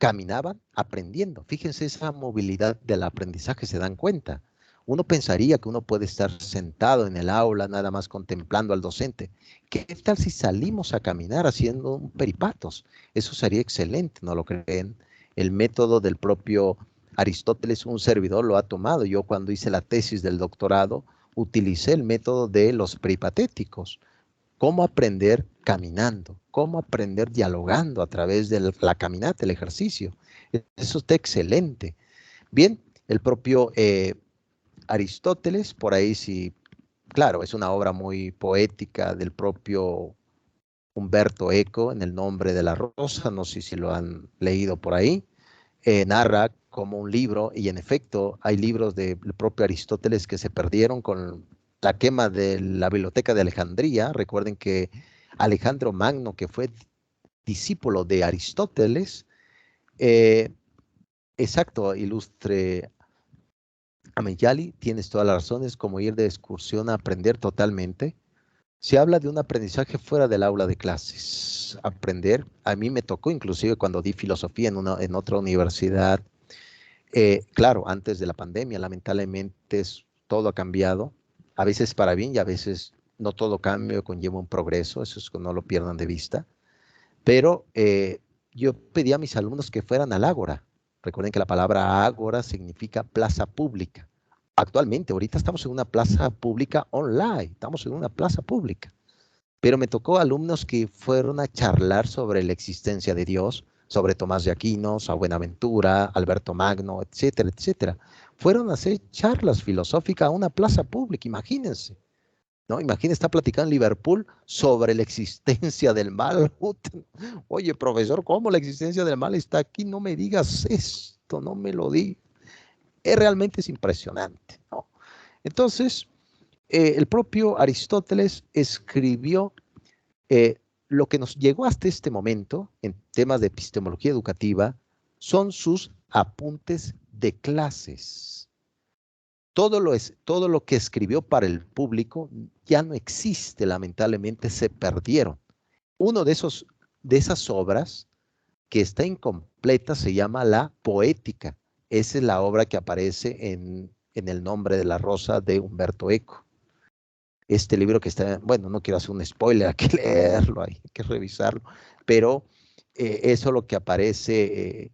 Caminaban aprendiendo. Fíjense esa movilidad del aprendizaje, se dan cuenta. Uno pensaría que uno puede estar sentado en el aula nada más contemplando al docente. ¿Qué tal si salimos a caminar haciendo un peripatos? Eso sería excelente, ¿no lo creen? El método del propio Aristóteles, un servidor lo ha tomado. Yo cuando hice la tesis del doctorado, utilicé el método de los peripatéticos. Cómo aprender caminando, cómo aprender dialogando a través de la caminata, el ejercicio. Eso está excelente. Bien, el propio Aristóteles, por ahí sí, claro, es una obra muy poética del propio Humberto Eco, en El nombre de la rosa, no sé si lo han leído por ahí, narra como un libro, y en efecto hay libros del propio Aristóteles que se perdieron con la quema de la biblioteca de Alejandría. Recuerden que Alejandro Magno, que fue discípulo de Aristóteles, eh, exacto, ilustre Ameyali, tienes todas las razones, como ir de excursión a aprender totalmente. Se habla de un aprendizaje fuera del aula de clases. Aprender, a mí me tocó inclusive cuando di filosofía en otra universidad. Claro, antes de la pandemia, lamentablemente todo ha cambiado, a veces para bien y a veces no todo cambio conlleva un progreso, eso es que no lo pierdan de vista, pero yo pedí a mis alumnos que fueran al ágora. Recuerden que la palabra ágora significa plaza pública. Actualmente, ahorita estamos en una plaza pública online, estamos en una plaza pública. Pero me tocó alumnos que fueron a charlar sobre la existencia de Dios, sobre Tomás de Aquino, San Buenaventura, Alberto Magno, etcétera, etcétera. Fueron a hacer charlas filosóficas a una plaza pública, imagínense. ¿No? Imagínense, está platicando en Liverpool sobre la existencia del mal. Oye, profesor, ¿cómo la existencia del mal está aquí? No me digas esto, no me lo digas. Realmente es impresionante, ¿no? Entonces, el propio Aristóteles escribió lo que nos llegó hasta este momento en temas de epistemología educativa son sus apuntes de clases. Todo lo que escribió para el público ya no existe, lamentablemente se perdieron. Uno de esas obras que está incompleta se llama La Poética. Esa es la obra que aparece en El nombre de la rosa de Humberto Eco. Este libro que está, bueno, no quiero hacer un spoiler, hay que leerlo, hay que revisarlo, pero eso es lo que aparece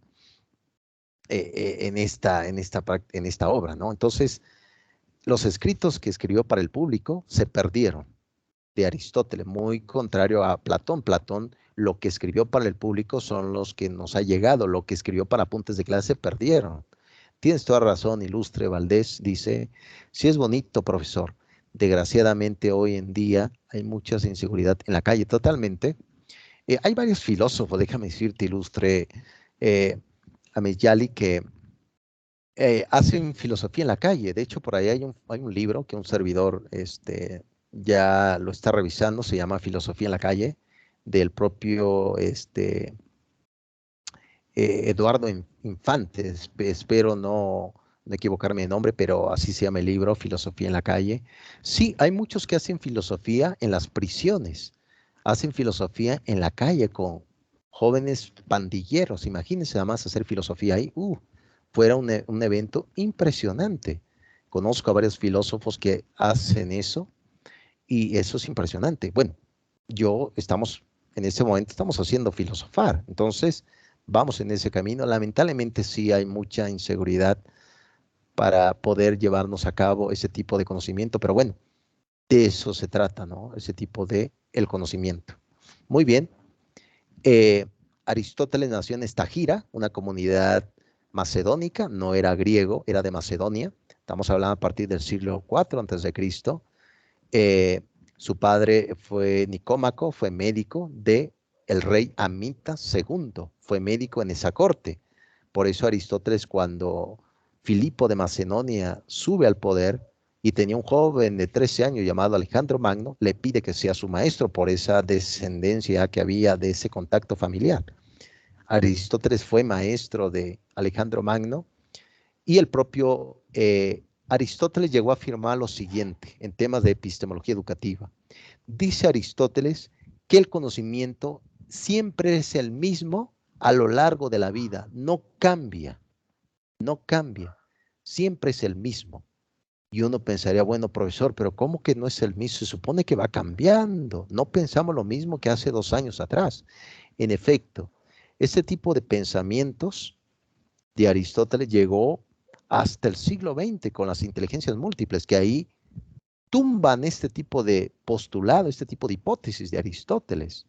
en esta obra, ¿no? Entonces, los escritos que escribió para el público se perdieron de Aristóteles, muy contrario a Platón. Platón, lo que escribió para el público son los que nos ha llegado, lo que escribió para apuntes de clase se perdieron. Tienes toda razón, ilustre Valdés, dice, sí es bonito, profesor. Desgraciadamente hoy en día hay mucha inseguridad en la calle, totalmente. Hay varios filósofos, déjame decirte, ilustre Ameyali, que hacen filosofía en la calle. De hecho, por ahí hay un libro que un servidor ya lo está revisando, se llama Filosofía en la calle, del propio Eduardo Infante. Espero no equivocarme de nombre, pero así se llama el libro, Filosofía en la calle. Sí, hay muchos que hacen filosofía en las prisiones, hacen filosofía en la calle con jóvenes pandilleros, imagínense nada más hacer filosofía ahí, fuera un evento impresionante. Conozco a varios filósofos que hacen eso y eso es impresionante. Bueno, en ese momento estamos haciendo filosofar, entonces vamos en ese camino. Lamentablemente sí hay mucha inseguridad para poder llevarnos a cabo ese tipo de conocimiento, pero bueno, de eso se trata, ¿no? Ese tipo de el conocimiento. Muy bien. Eh, Aristóteles nació en Estagira, una comunidad macedónica, no era griego, era de Macedonia. Estamos hablando a partir del siglo IV antes de Cristo. Su padre fue Nicómaco, fue médico de el rey Amita II, fue médico en esa corte. Por eso Aristóteles, cuando Filipo de Macedonia sube al poder y tenía un joven de 13 años llamado Alejandro Magno, le pide que sea su maestro por esa descendencia que había de ese contacto familiar. Aristóteles fue maestro de Alejandro Magno y el propio Aristóteles llegó a afirmar lo siguiente en temas de epistemología educativa. Dice Aristóteles que el conocimiento siempre es el mismo a lo largo de la vida, no cambia, no cambia, siempre es el mismo. Y uno pensaría, bueno, profesor, pero ¿cómo que no es el mismo? Se supone que va cambiando. No pensamos lo mismo que hace 2 años atrás. En efecto, ese tipo de pensamientos de Aristóteles llegó hasta el siglo XX con las inteligencias múltiples, que ahí tumban este tipo de postulado, este tipo de hipótesis de Aristóteles.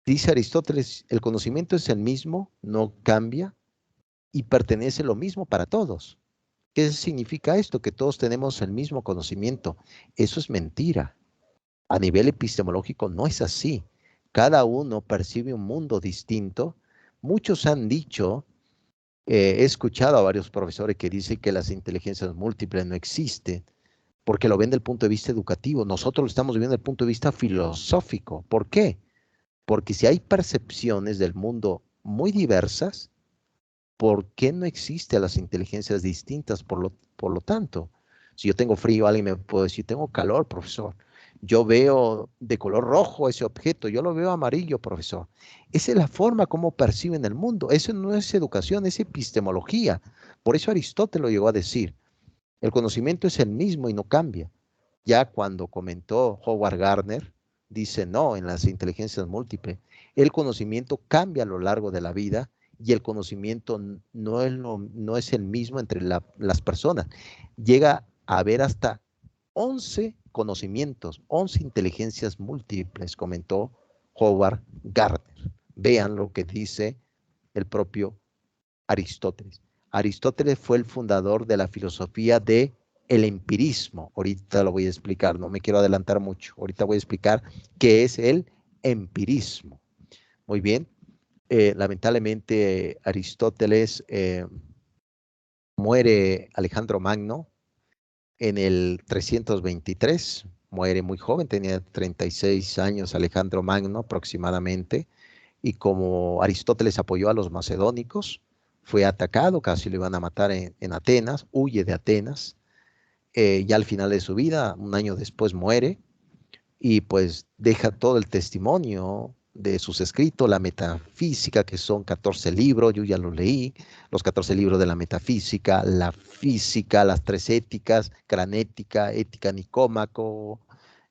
Dice Aristóteles, el conocimiento es el mismo, no cambia y pertenece lo mismo para todos. ¿Qué significa esto? Que todos tenemos el mismo conocimiento. Eso es mentira. A nivel epistemológico no es así. Cada uno percibe un mundo distinto. Muchos han dicho, he escuchado a varios profesores que dicen que las inteligencias múltiples no existen porque lo ven desde el punto de vista educativo. Nosotros lo estamos viendo desde el punto de vista filosófico. ¿Por qué? Porque si hay percepciones del mundo muy diversas, ¿por qué no existen las inteligencias distintas? Por lo tanto, si yo tengo frío, alguien me puede decir, tengo calor, profesor. Yo veo de color rojo ese objeto, yo lo veo amarillo, profesor. Esa es la forma como perciben el mundo. Eso no es educación, es epistemología. Por eso Aristóteles lo llegó a decir. El conocimiento es el mismo y no cambia. Ya cuando comentó Howard Gardner, dice no, en las inteligencias múltiples, el conocimiento cambia a lo largo de la vida y el conocimiento no es el mismo entre las personas. Llega a haber hasta 11 conocimientos, 11 inteligencias múltiples, comentó Howard Gardner. Vean lo que dice el propio Aristóteles. Aristóteles fue el fundador de la filosofía de el empirismo. Ahorita lo voy a explicar, no me quiero adelantar mucho. Ahorita voy a explicar qué es el empirismo. Muy bien. Lamentablemente Aristóteles muere Alejandro Magno en el 323. Muere muy joven, tenía 36 años Alejandro Magno aproximadamente. Y como Aristóteles apoyó a los macedónicos, fue atacado, casi lo iban a matar en Atenas, huye de Atenas, ya al final de su vida, un año después muere y pues deja todo el testimonio de sus escritos, la metafísica, que son 14 libros, yo ya los leí, los 14 libros de la metafísica, la física, las tres éticas, granética, ética nicómaco,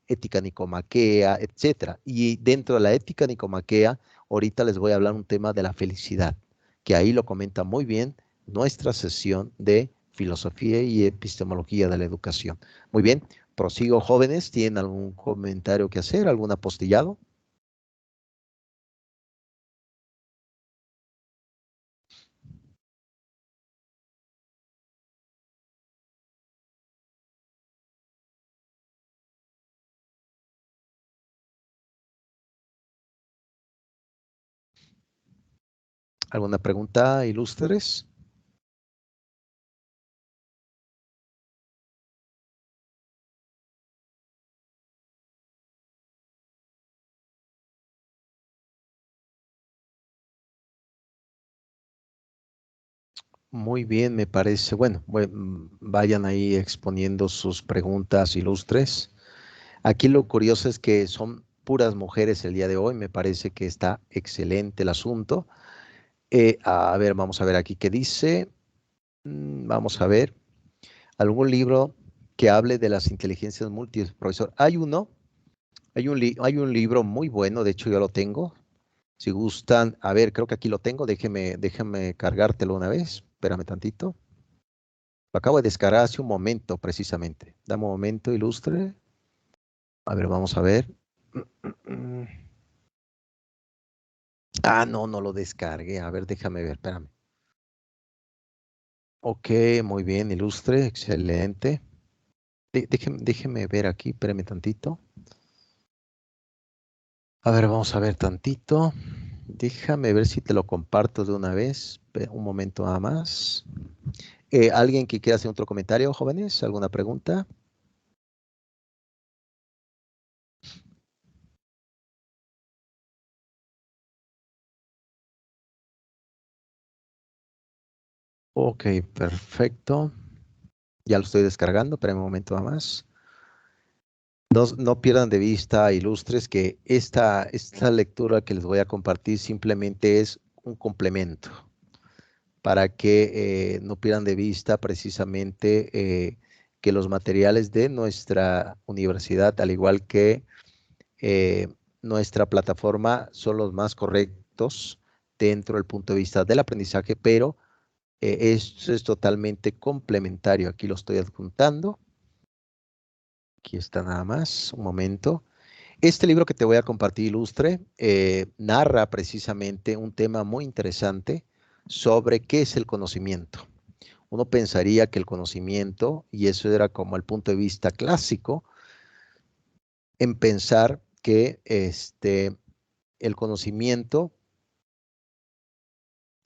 ética nicomaquea, etcétera. Y dentro de la ética nicomaquea, ahorita les voy a hablar un tema de la felicidad, que ahí lo comenta muy bien nuestra sesión de filosofía y epistemología de la educación. Muy bien, prosigo, jóvenes. ¿Tienen algún comentario que hacer? ¿Algún apostillado? ¿Alguna pregunta, ilustres? Muy bien, me parece. Bueno, vayan ahí exponiendo sus preguntas ilustres. Aquí lo curioso es que son puras mujeres el día de hoy. Me parece que está excelente el asunto. A ver, vamos a ver aquí qué dice. Vamos a ver. ¿Algún libro que hable de las inteligencias múltiples, profesor? Hay un libro muy bueno, de hecho yo lo tengo. Si gustan, a ver, creo que aquí lo tengo. Déjeme cargártelo una vez. Espérame tantito. Lo acabo de descargar hace un momento, precisamente. Dame un momento, ilustre. A ver, vamos a ver. Ah, no, no lo descargué. A ver, déjame ver, espérame. Ok, muy bien, ilustre, excelente. Déjeme ver aquí, espérame tantito. A ver, vamos a ver tantito. Déjame ver si te lo comparto de una vez. Un momento nada más. ¿Alguien que quiera hacer otro comentario, jóvenes? ¿Alguna pregunta? Ok, perfecto. Ya lo estoy descargando, espérame un momento nada más. No pierdan de vista, ilustres, que esta lectura que les voy a compartir simplemente es un complemento para que no pierdan de vista precisamente que los materiales de nuestra universidad, al igual que eh, nuestra plataforma, son los más correctos dentro del punto de vista del aprendizaje, pero esto es totalmente complementario. Aquí lo estoy adjuntando. Aquí está nada más, un momento. Este libro que te voy a compartir, Ilustre, narra precisamente un tema muy interesante sobre qué es el conocimiento. Uno pensaría que el conocimiento, y eso era como el punto de vista clásico, en pensar que el conocimiento,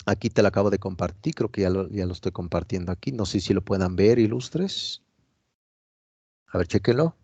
aquí te lo acabo de compartir, creo que ya lo estoy compartiendo aquí, no sé si lo puedan ver, Ilustres. A ver, chéquenlo.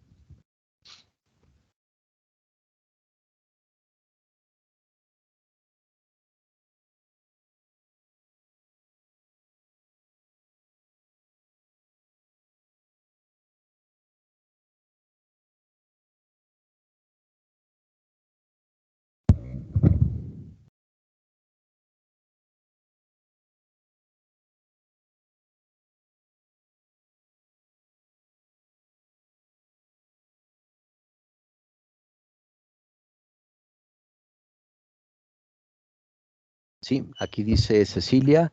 Sí, aquí dice Cecilia.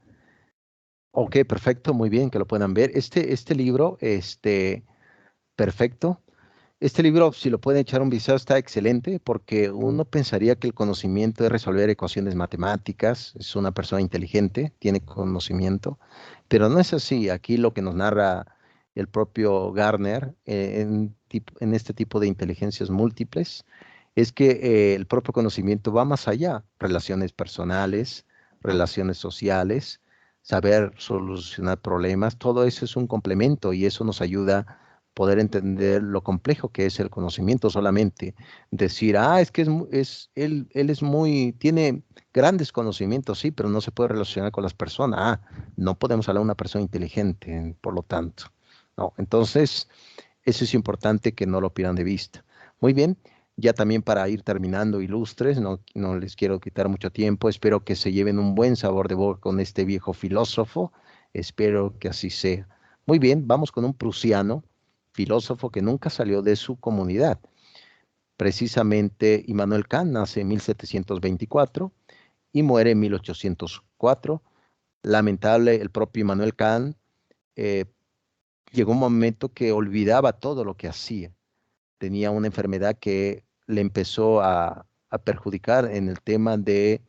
Ok, perfecto, muy bien, que lo puedan ver. Este libro, perfecto. Este libro, si lo pueden echar un vistazo, está excelente porque uno pensaría que el conocimiento es resolver ecuaciones matemáticas, es una persona inteligente, tiene conocimiento, pero no es así. Aquí lo que nos narra el propio Garner en este tipo de inteligencias múltiples es que el propio conocimiento va más allá, relaciones personales, relaciones sociales, saber solucionar problemas, todo eso es un complemento y eso nos ayuda poder entender lo complejo que es el conocimiento, solamente decir, es que él es tiene grandes conocimientos, sí, pero no se puede relacionar con las personas. No podemos hablar de una persona inteligente, por lo tanto. No, entonces, eso es importante que no lo pierdan de vista. Muy bien, ya también para ir terminando, ilustres, no les quiero quitar mucho tiempo, espero que se lleven un buen sabor de boca con este viejo filósofo, espero que así sea. Muy bien, vamos con un prusiano, filósofo que nunca salió de su comunidad. Precisamente Immanuel Kant nace en 1724 y muere en 1804. Lamentable, el propio Immanuel Kant eh, llegó un momento que olvidaba todo lo que hacía. Tenía una enfermedad que le empezó a perjudicar en el tema de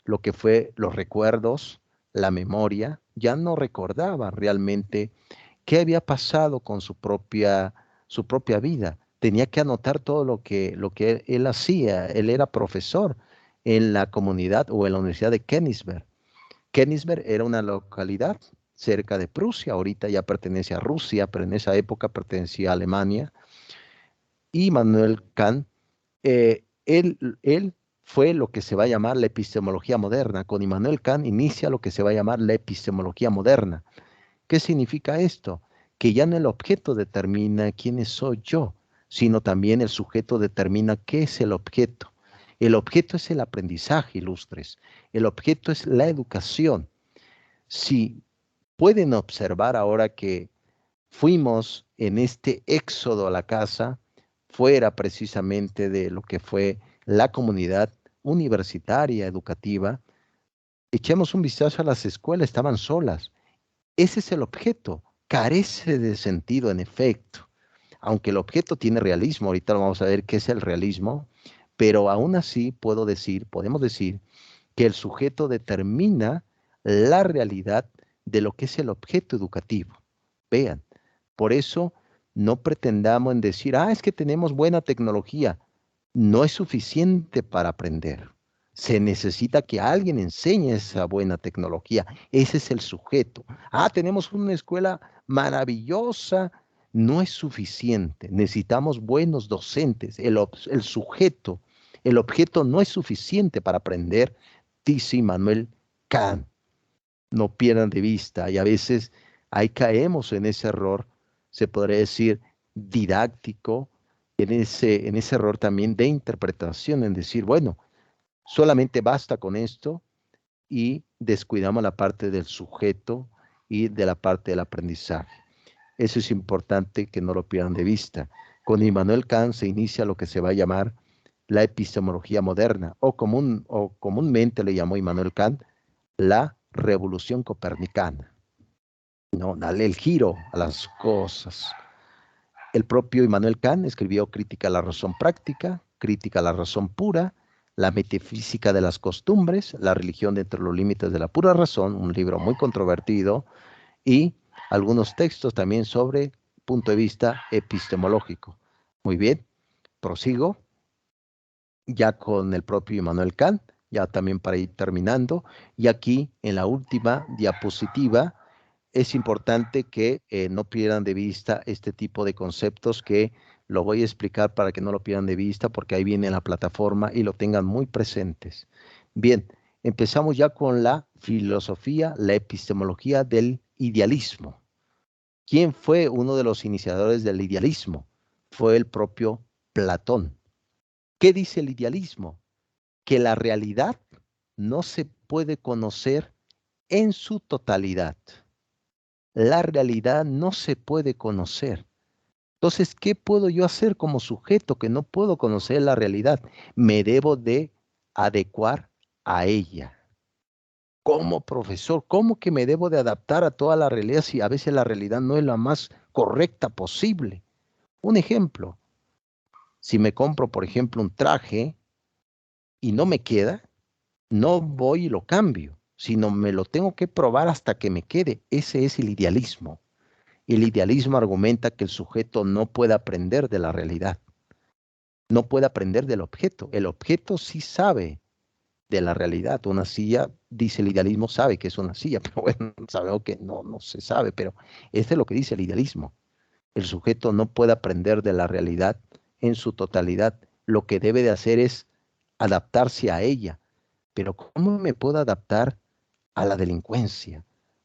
lo que fue los recuerdos, la memoria. Ya no recordaba realmente qué había pasado con su propia vida. Tenía que anotar todo lo que él hacía. Él era profesor en la comunidad o en la Universidad de Königsberg. Königsberg era una localidad cerca de Prusia, ahorita ya pertenece a Rusia, pero en esa época pertenecía a Alemania. Y Manuel Kant, él fue lo que se va a llamar la epistemología moderna. Con Immanuel Kant inicia lo que se va a llamar la epistemología moderna. ¿Qué significa esto? Que ya no el objeto determina quién soy yo, sino también el sujeto determina qué es el objeto. El objeto es el aprendizaje, ilustres. El objeto es la educación. Si pueden observar ahora que fuimos en este éxodo a la casa, fuera precisamente de lo que fue la comunidad universitaria, educativa, echemos un vistazo a las escuelas, estaban solas. Ese es el objeto, carece de sentido en efecto. Aunque el objeto tiene realismo, ahorita vamos a ver qué es el realismo, pero aún así podemos decir que el sujeto determina la realidad de lo que es el objeto educativo. Vean, por eso no pretendamos en decir, es que tenemos buena tecnología. No es suficiente para aprender. Se necesita que alguien enseñe esa buena tecnología. Ese es el sujeto. Tenemos una escuela maravillosa. No es suficiente. Necesitamos buenos docentes. El sujeto, el objeto no es suficiente para aprender, dice Immanuel Kant. No pierdan de vista. Y a veces ahí caemos en ese error, se podría decir didáctico, en ese error también de interpretación, en decir, bueno, solamente basta con esto y descuidamos la parte del sujeto y de la parte del aprendizaje. Eso es importante que no lo pierdan de vista. Con Immanuel Kant se inicia lo que se va a llamar la epistemología moderna, o comúnmente le llamó Immanuel Kant la revolución copernicana. No, dale el giro a las cosas. El propio Immanuel Kant escribió Crítica a la razón práctica, Crítica a la razón pura, La metafísica de las costumbres, La religión dentro de los límites de la pura razón, un libro muy controvertido, y algunos textos también sobre punto de vista epistemológico. Muy bien, prosigo ya con el propio Immanuel Kant, ya también para ir terminando, y aquí en la última diapositiva es importante que no pierdan de vista este tipo de conceptos que lo voy a explicar para que no lo pierdan de vista porque ahí viene la plataforma y lo tengan muy presentes. Bien, empezamos ya con la filosofía, la epistemología del idealismo. ¿Quién fue uno de los iniciadores del idealismo? Fue el propio Platón. ¿Qué dice el idealismo? Que la realidad no se puede conocer en su totalidad. La realidad no se puede conocer. Entonces, ¿qué puedo yo hacer como sujeto que no puedo conocer la realidad? Me debo de adecuar a ella. Como profesor, ¿cómo que me debo de adaptar a toda la realidad si a veces la realidad no es la más correcta posible? Un ejemplo, si me compro, por ejemplo, un traje y no me queda, no voy y lo cambio, sino me lo tengo que probar hasta que me quede. Ese es el idealismo. El idealismo argumenta que el sujeto no puede aprender de la realidad, no puede aprender del objeto. El objeto sí sabe de la realidad. Una silla, dice el idealismo, sabe que es una silla, pero bueno, sabemos que no se sabe, pero este es lo que dice el idealismo. El sujeto no puede aprender de la realidad en su totalidad. Lo que debe de hacer es adaptarse a ella. Pero ¿cómo me puedo adaptar a la delincuencia?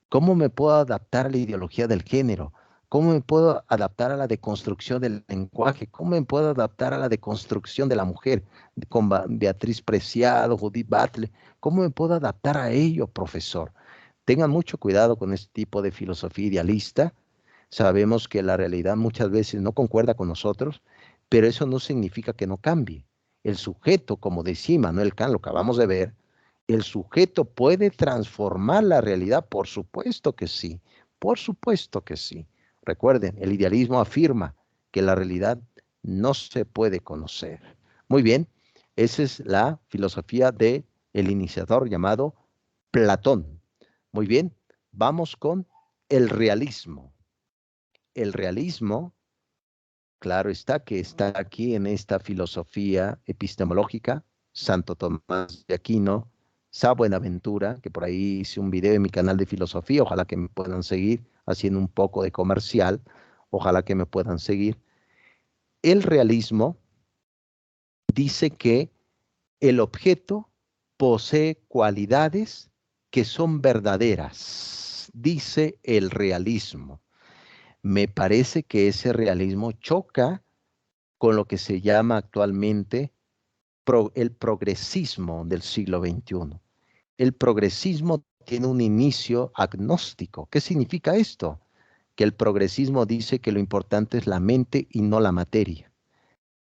¿Cómo me puedo adaptar a la ideología del género? ¿Cómo me puedo adaptar a la deconstrucción del lenguaje? ¿Cómo me puedo adaptar a la deconstrucción de la mujer? Con Beatriz Preciado, Judith Butler. ¿Cómo me puedo adaptar a ello, profesor? Tengan mucho cuidado con este tipo de filosofía idealista. Sabemos que la realidad muchas veces no concuerda con nosotros, pero eso no significa que no cambie. El sujeto, como decía Manuel Kant, lo acabamos de ver, el sujeto puede transformar la realidad, por supuesto que sí, por supuesto que sí. Recuerden, el idealismo afirma que la realidad no se puede conocer. Muy bien, esa es la filosofía del iniciador llamado Platón. Muy bien, vamos con el realismo. El realismo, claro está que está aquí en esta filosofía epistemológica, Santo Tomás de Aquino, Sa Buenaventura, que por ahí hice un video en mi canal de filosofía, ojalá que me puedan seguir haciendo un poco de comercial, ojalá que me puedan seguir. El realismo dice que el objeto posee cualidades que son verdaderas, dice el realismo. Me parece que ese realismo choca con lo que se llama actualmente el progresismo del siglo XXI. El progresismo tiene un inicio agnóstico. ¿Qué significa esto? Que el progresismo dice que lo importante es la mente y no la materia.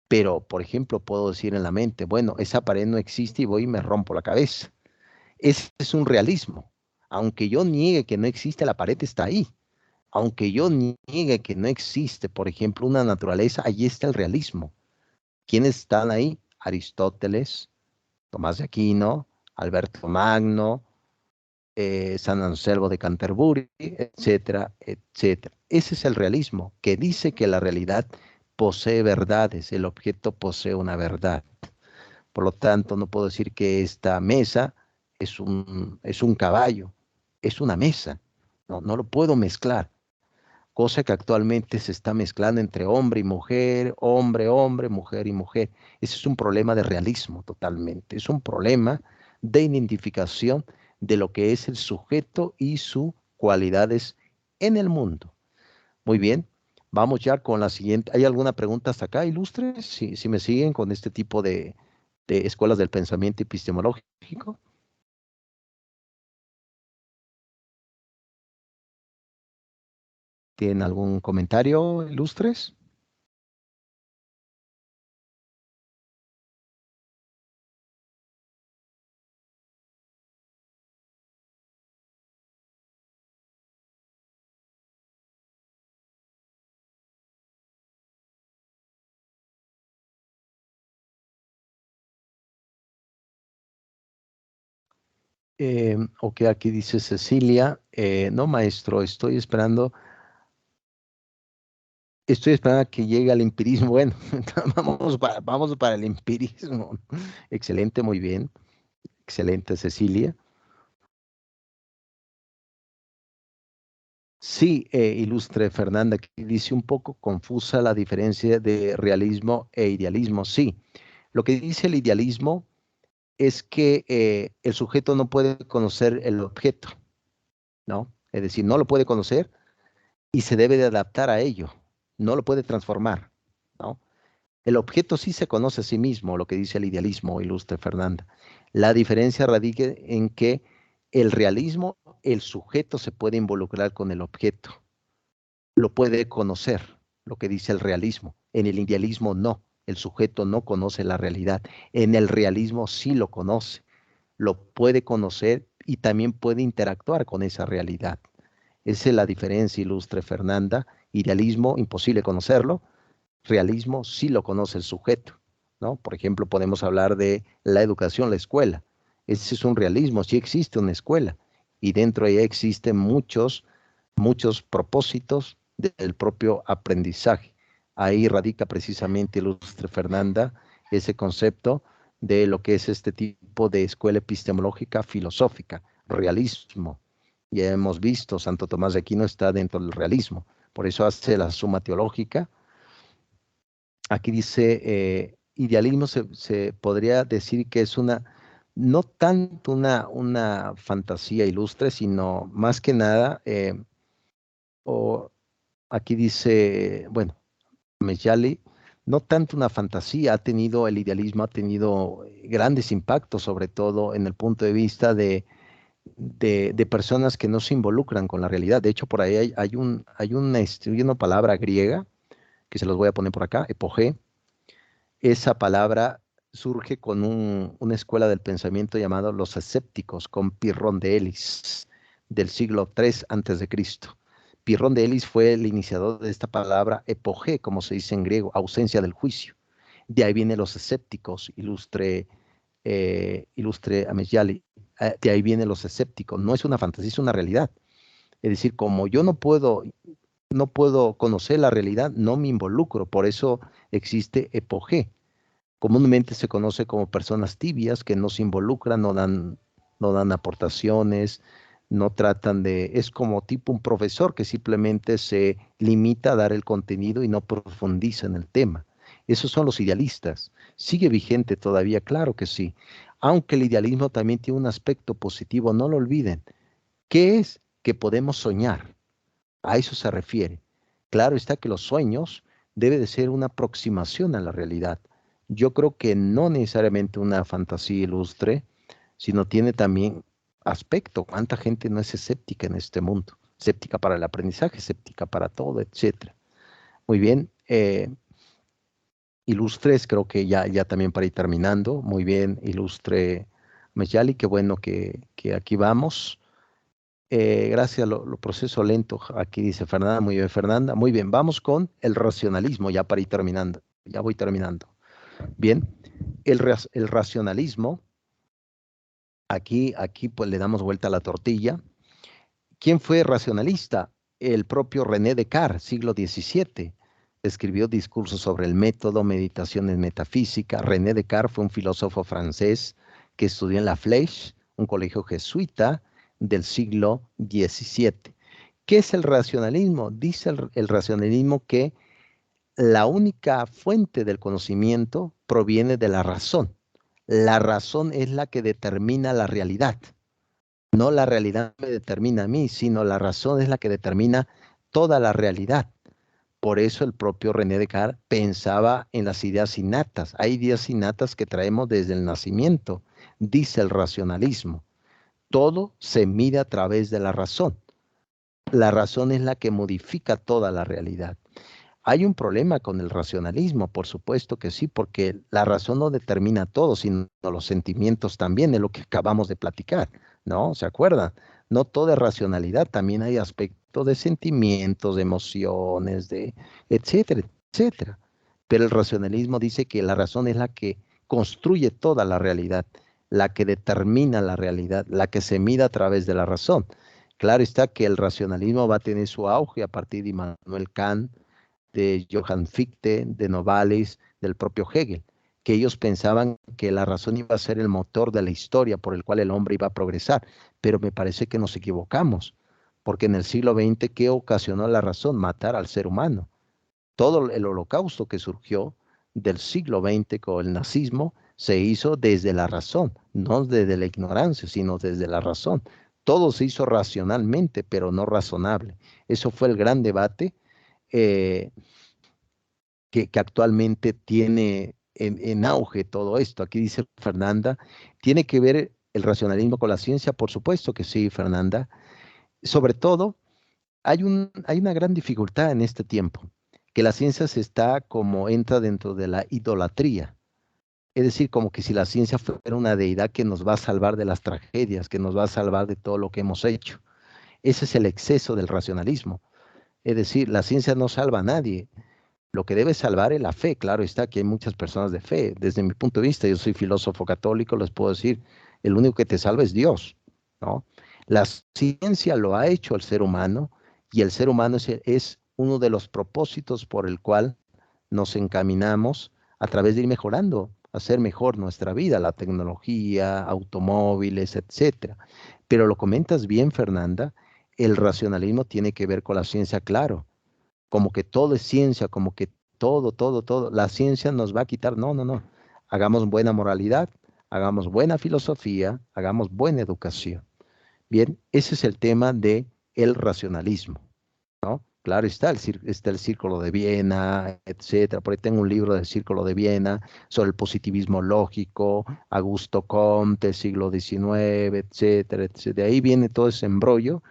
Pero, por ejemplo, puedo decir en la mente, bueno, esa pared no existe y voy y me rompo la cabeza. Ese es un realismo. Aunque yo niegue que no existe, la pared está ahí. Aunque yo niegue que no existe, por ejemplo, una naturaleza, allí está el realismo. ¿Quiénes están ahí? Aristóteles, Tomás de Aquino, Alberto Magno, San Anselmo de Canterbury, etcétera, etcétera. Ese es el realismo, que dice que la realidad posee verdades, el objeto posee una verdad. Por lo tanto, no puedo decir que esta mesa es un caballo, es una mesa. No, no lo puedo mezclar, cosa que actualmente se está mezclando entre hombre y mujer, hombre, hombre, mujer y mujer. Ese es un problema de realismo totalmente, es un problema de identificación de lo que es el sujeto y sus cualidades en el mundo. Muy bien, vamos ya con la siguiente. ¿Hay alguna pregunta hasta acá, ilustres? Si me siguen con este tipo de escuelas del pensamiento epistemológico. ¿Tienen algún comentario, ilustres? Ok, aquí dice Cecilia, no maestro, estoy esperando a que llegue al empirismo. Bueno, vamos para el empirismo. Excelente, muy bien. Excelente, Cecilia. Sí, ilustre Fernanda, aquí dice un poco confusa la diferencia de realismo e idealismo. Sí, lo que dice el idealismo es que el sujeto no puede conocer el objeto, ¿no? Es decir, no lo puede conocer y se debe de adaptar a ello, no lo puede transformar, ¿no? El objeto sí se conoce a sí mismo, lo que dice el idealismo, ilustre Fernanda. La diferencia radica en que el realismo, el sujeto se puede involucrar con el objeto, lo puede conocer, lo que dice el realismo. En el idealismo no, el sujeto no conoce la realidad. En el realismo sí lo conoce, lo puede conocer y también puede interactuar con esa realidad. Esa es la diferencia, ilustre Fernanda. Idealismo, imposible conocerlo. Realismo, sí lo conoce el sujeto, ¿no? Por ejemplo, podemos hablar de la educación, la escuela. Ese es un realismo, sí existe una escuela y dentro de ella existen muchos propósitos del propio aprendizaje. Ahí radica precisamente, ilustre Fernanda, ese concepto de lo que es este tipo de escuela epistemológica filosófica, realismo. Ya hemos visto, Santo Tomás de Aquino está dentro del realismo, por eso hace la suma teológica. Aquí dice, idealismo se podría decir que es no tanto una fantasía ilustre, sino más que nada, o aquí dice, bueno, Mejali, no tanto una fantasía, el idealismo ha tenido grandes impactos, sobre todo en el punto de vista de personas que no se involucran con la realidad. De hecho, por ahí hay una palabra griega, que se los voy a poner por acá, epogé. Esa palabra surge con una escuela del pensamiento llamado los escépticos, con Pirrón de Elis, del siglo III antes de Cristo. Pirrón de Elis fue el iniciador de esta palabra epogé, como se dice en griego, ausencia del juicio. De ahí vienen los escépticos, ilustre Amesjali. De ahí vienen los escépticos. No es una fantasía, es una realidad. Es decir, como yo no puedo conocer la realidad, no me involucro. Por eso existe epogé. Comúnmente se conoce como personas tibias que no se involucran, no dan aportaciones, no tratan es como tipo un profesor que simplemente se limita a dar el contenido y no profundiza en el tema. Esos son los idealistas. ¿Sigue vigente todavía? Claro que sí. Aunque el idealismo también tiene un aspecto positivo, no lo olviden. ¿Qué es? Que podemos soñar. A eso se refiere. Claro está que los sueños debe de ser una aproximación a la realidad. Yo creo que no necesariamente una fantasía ilustre, sino tiene también aspecto. ¿Cuánta gente no es escéptica en este mundo? Escéptica para el aprendizaje, escéptica para todo, etcétera. Muy bien. Ilustres, creo que ya también para ir terminando. Muy bien, ilustre Mejali, qué bueno que aquí vamos. Gracias, lo proceso lento. Aquí dice Fernanda, muy bien, Fernanda. Muy bien, vamos con el racionalismo, ya para ir terminando. Ya voy terminando. Bien, el racionalismo, aquí pues le damos vuelta a la tortilla. ¿Quién fue racionalista? El propio René Descartes, siglo XVII. Escribió discursos sobre el método, meditaciones metafísica. René Descartes fue un filósofo francés que estudió en La Flèche, un colegio jesuita del siglo XVII. ¿Qué es el racionalismo? Dice el racionalismo que la única fuente del conocimiento proviene de la razón. La razón es la que determina la realidad. No la realidad me determina a mí, sino la razón es la que determina toda la realidad. Por eso el propio René Descartes pensaba en las ideas innatas. Hay ideas innatas que traemos desde el nacimiento, dice el racionalismo. Todo se mide a través de la razón. La razón es la que modifica toda la realidad. Hay un problema con el racionalismo, por supuesto que sí, porque la razón no determina todo, sino los sentimientos también, de lo que acabamos de platicar, ¿no? ¿Se acuerdan? No todo es racionalidad, también hay aspectos de sentimientos, de emociones, de etcétera, etcétera. Pero el racionalismo dice que la razón es la que construye toda la realidad, la que determina la realidad, la que se mide a través de la razón. Claro está que el racionalismo va a tener su auge a partir de Immanuel Kant, de Johann Fichte, de Novalis, del propio Hegel, que ellos pensaban que la razón iba a ser el motor de la historia por el cual el hombre iba a progresar, pero me parece que nos equivocamos, porque en el siglo XX, ¿qué ocasionó la razón? Matar al ser humano. Todo el holocausto que surgió del siglo XX con el nazismo se hizo desde la razón, no desde la ignorancia, sino desde la razón. Todo se hizo racionalmente, pero no razonable. Eso fue el gran debate eh, que actualmente tiene en auge todo esto. Aquí dice Fernanda, ¿tiene que ver el racionalismo con la ciencia? Por supuesto que sí, Fernanda. Sobre todo, hay una gran dificultad en este tiempo, que la ciencia se está como entra dentro de la idolatría. Es decir, como que si la ciencia fuera una deidad que nos va a salvar de las tragedias, que nos va a salvar de todo lo que hemos hecho. Ese es el exceso del racionalismo. Es decir, la ciencia no salva a nadie. Lo que debe salvar es la fe. Claro está que hay muchas personas de fe. Desde mi punto de vista, yo soy filósofo católico, les puedo decir, el único que te salva es Dios, ¿no? La ciencia lo ha hecho el ser humano y el ser humano es uno de los propósitos por el cual nos encaminamos a través de ir mejorando, hacer mejor nuestra vida, la tecnología, automóviles, etcétera. Pero lo comentas bien, Fernanda, el racionalismo tiene que ver con la ciencia, claro, como que todo es ciencia, como que todo, la ciencia nos va a quitar. No, no, no. Hagamos buena moralidad, hagamos buena filosofía, hagamos buena educación. Bien, ese es el tema de el racionalismo, ¿no? Claro está, está el Círculo de Viena, etcétera. Por ahí tengo un libro del Círculo de Viena sobre el positivismo lógico, Augusto Comte, siglo XIX, etcétera, etcétera. De ahí viene todo ese embrollo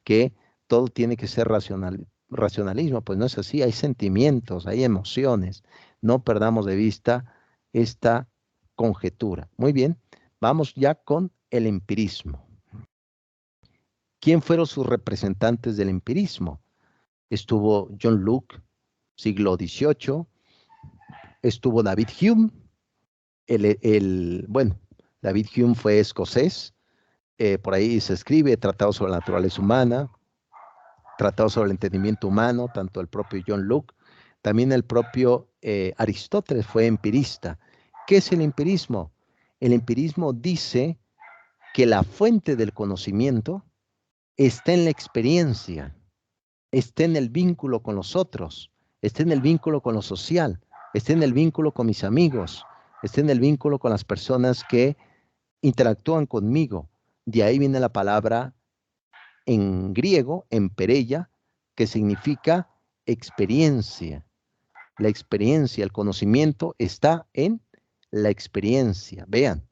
que todo tiene que ser racionalismo, pues no es así, hay sentimientos, hay emociones. No perdamos de vista esta conjetura. Muy bien, vamos ya con el empirismo. ¿Quién fueron sus representantes del empirismo? Estuvo John Locke, siglo XVIII, estuvo David Hume, bueno, David Hume fue escocés, por ahí se escribe Tratado sobre la naturaleza humana, Tratado sobre el entendimiento humano, tanto el propio John Locke, también el propio Aristóteles fue empirista. ¿Qué es el empirismo? El empirismo dice que la fuente del conocimiento está en la experiencia, está en el vínculo con los otros, está en el vínculo con lo social, está en el vínculo con mis amigos, está en el vínculo con las personas que interactúan conmigo. De ahí viene la palabra en griego, empereia, que significa experiencia. La experiencia, el conocimiento está en la experiencia. Vean,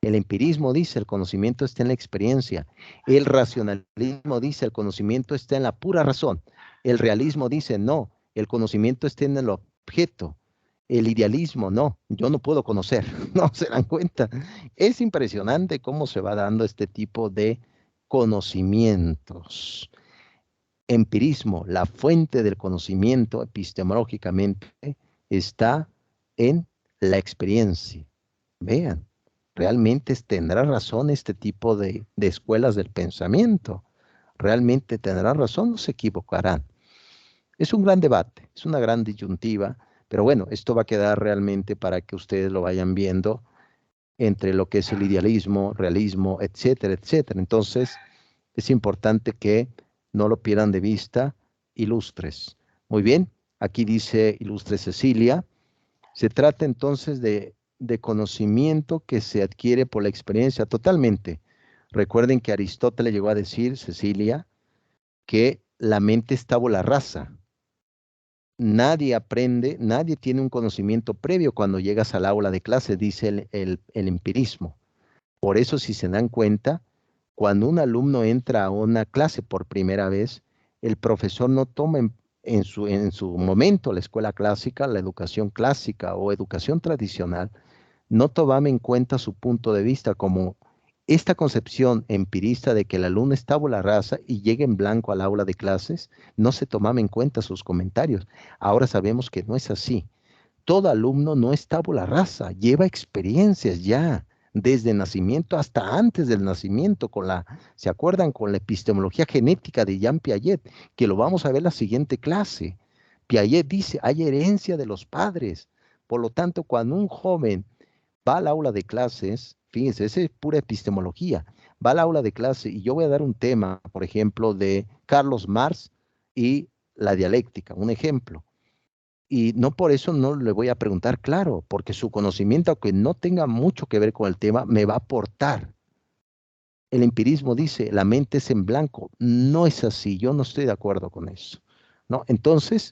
el empirismo dice el conocimiento está en la experiencia. El racionalismo dice el conocimiento está en la pura razón. El realismo dice no, el conocimiento está en el objeto. El idealismo, no, yo no puedo conocer, no se dan cuenta. Es impresionante cómo se va dando este tipo de conocimientos. Empirismo, la fuente del conocimiento epistemológicamente está en la experiencia. Vean, realmente tendrá razón este tipo de escuelas del pensamiento. Realmente tendrán razón, no se equivocarán. Es un gran debate, es una gran disyuntiva, pero bueno, esto va a quedar realmente para que ustedes lo vayan viendo entre lo que es el idealismo, realismo, etcétera, etcétera. Entonces, es importante que no lo pierdan de vista, ilustres. Muy bien, aquí dice ilustre Cecilia, se trata entonces de conocimiento que se adquiere por la experiencia totalmente. Recuerden que Aristóteles llegó a decir, Cecilia, que la mente es tabula rasa. Nadie aprende, nadie tiene un conocimiento previo cuando llegas al aula de clase, dice el empirismo. Por eso, si se dan cuenta, cuando un alumno entra a una clase por primera vez, el profesor no toma en su momento la escuela clásica, la educación clásica o educación tradicional, no tomaba en cuenta su punto de vista como esta concepción empirista de que el alumno es tabula rasa y llega en blanco al aula de clases, no se tomaba en cuenta sus comentarios. Ahora sabemos que no es así. Todo alumno no es tabula rasa, lleva experiencias ya, desde el nacimiento hasta antes del nacimiento, ¿se acuerdan? Con la epistemología genética de Jean Piaget, que lo vamos a ver en la siguiente clase. Piaget dice, hay herencia de los padres. Por lo tanto, cuando un joven va al aula de clases, fíjense, esa es pura epistemología, va al aula de clase y yo voy a dar un tema, por ejemplo, de Carlos Marx y la dialéctica, un ejemplo. Y no por eso no le voy a preguntar, claro, porque su conocimiento, aunque no tenga mucho que ver con el tema, me va a aportar. El empirismo dice, la mente es en blanco. No es así, yo no estoy de acuerdo con eso. ¿No? Entonces,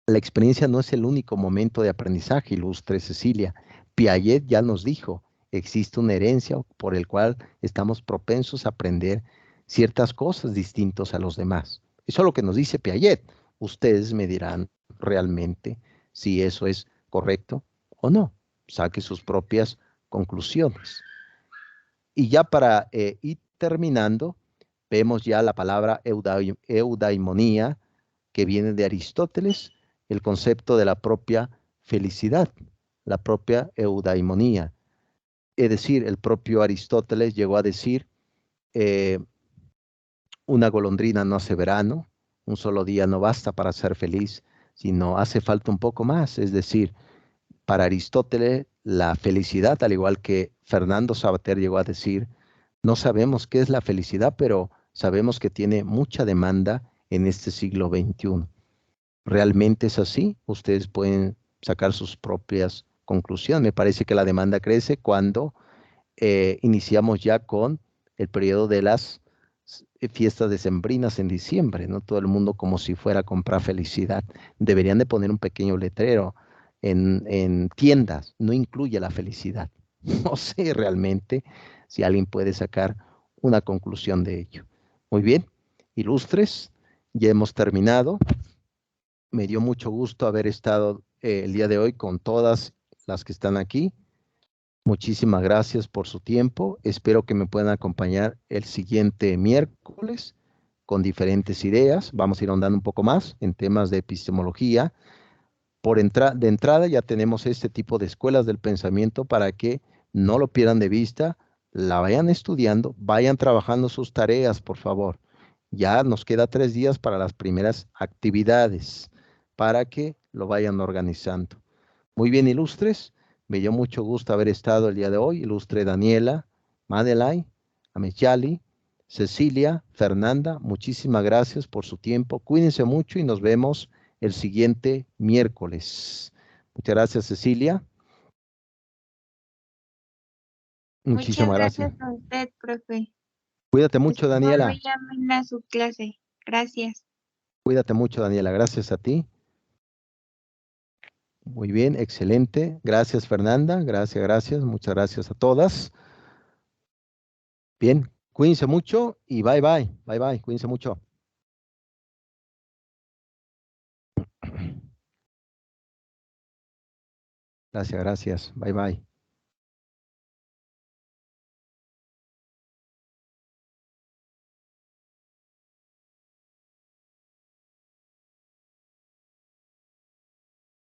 la experiencia no es el único momento de aprendizaje, ilustre Cecilia. Piaget ya nos dijo, existe una herencia por el cual estamos propensos a aprender ciertas cosas distintas a los demás. Eso es lo que nos dice Piaget. Ustedes me dirán realmente si eso es correcto o no. Saque sus propias conclusiones. Y ya para ir terminando, vemos ya la palabra eudaimonía, que viene de Aristóteles, el concepto de la propia felicidad, la propia eudaimonía. Es decir, el propio Aristóteles llegó a decir, eh, una golondrina no hace verano, un solo día no basta para ser feliz, sino hace falta un poco más. Es decir, para Aristóteles, la felicidad, al igual que Fernando Sabater llegó a decir, no sabemos qué es la felicidad, pero sabemos que tiene mucha demanda en este siglo XXI. ¿Realmente es así? Ustedes pueden sacar sus propias conclusiones. Me parece que la demanda crece cuando iniciamos ya con el periodo de las fiestas decembrinas en diciembre, ¿no? Todo el mundo como si fuera a comprar felicidad. Deberían de poner un pequeño letrero en tiendas, no incluye la felicidad. No sé realmente si alguien puede sacar una conclusión de ello. Muy bien, ilustres, ya hemos terminado. Me dio mucho gusto haber estado el día de hoy con todas las que están aquí. Muchísimas gracias por su tiempo. Espero que me puedan acompañar el siguiente miércoles con diferentes ideas. Vamos a ir ahondando un poco más en temas de epistemología. De entrada ya tenemos este tipo de escuelas del pensamiento para que no lo pierdan de vista, la vayan estudiando, vayan trabajando sus tareas, por favor. Ya nos queda 3 días para las primeras actividades, para que lo vayan organizando. Muy bien, ilustres. Me dio mucho gusto haber estado el día de hoy. Ilustre Daniela, Madeleine, Amechali, Cecilia, Fernanda, muchísimas gracias por su tiempo. Cuídense mucho y nos vemos el siguiente miércoles. Muchas gracias, Cecilia. Muchas Muchísimas gracias. gracias a usted, profe. Cuídate mucho, Estuvo Daniela. muy amena su clase. Gracias. Cuídate mucho, Daniela. Gracias a ti. Muy bien, excelente. Gracias, Fernanda. Gracias, gracias. Muchas gracias a todas. Bien, cuídense mucho y bye bye. Bye bye. Cuídense mucho. Gracias, gracias. Bye bye.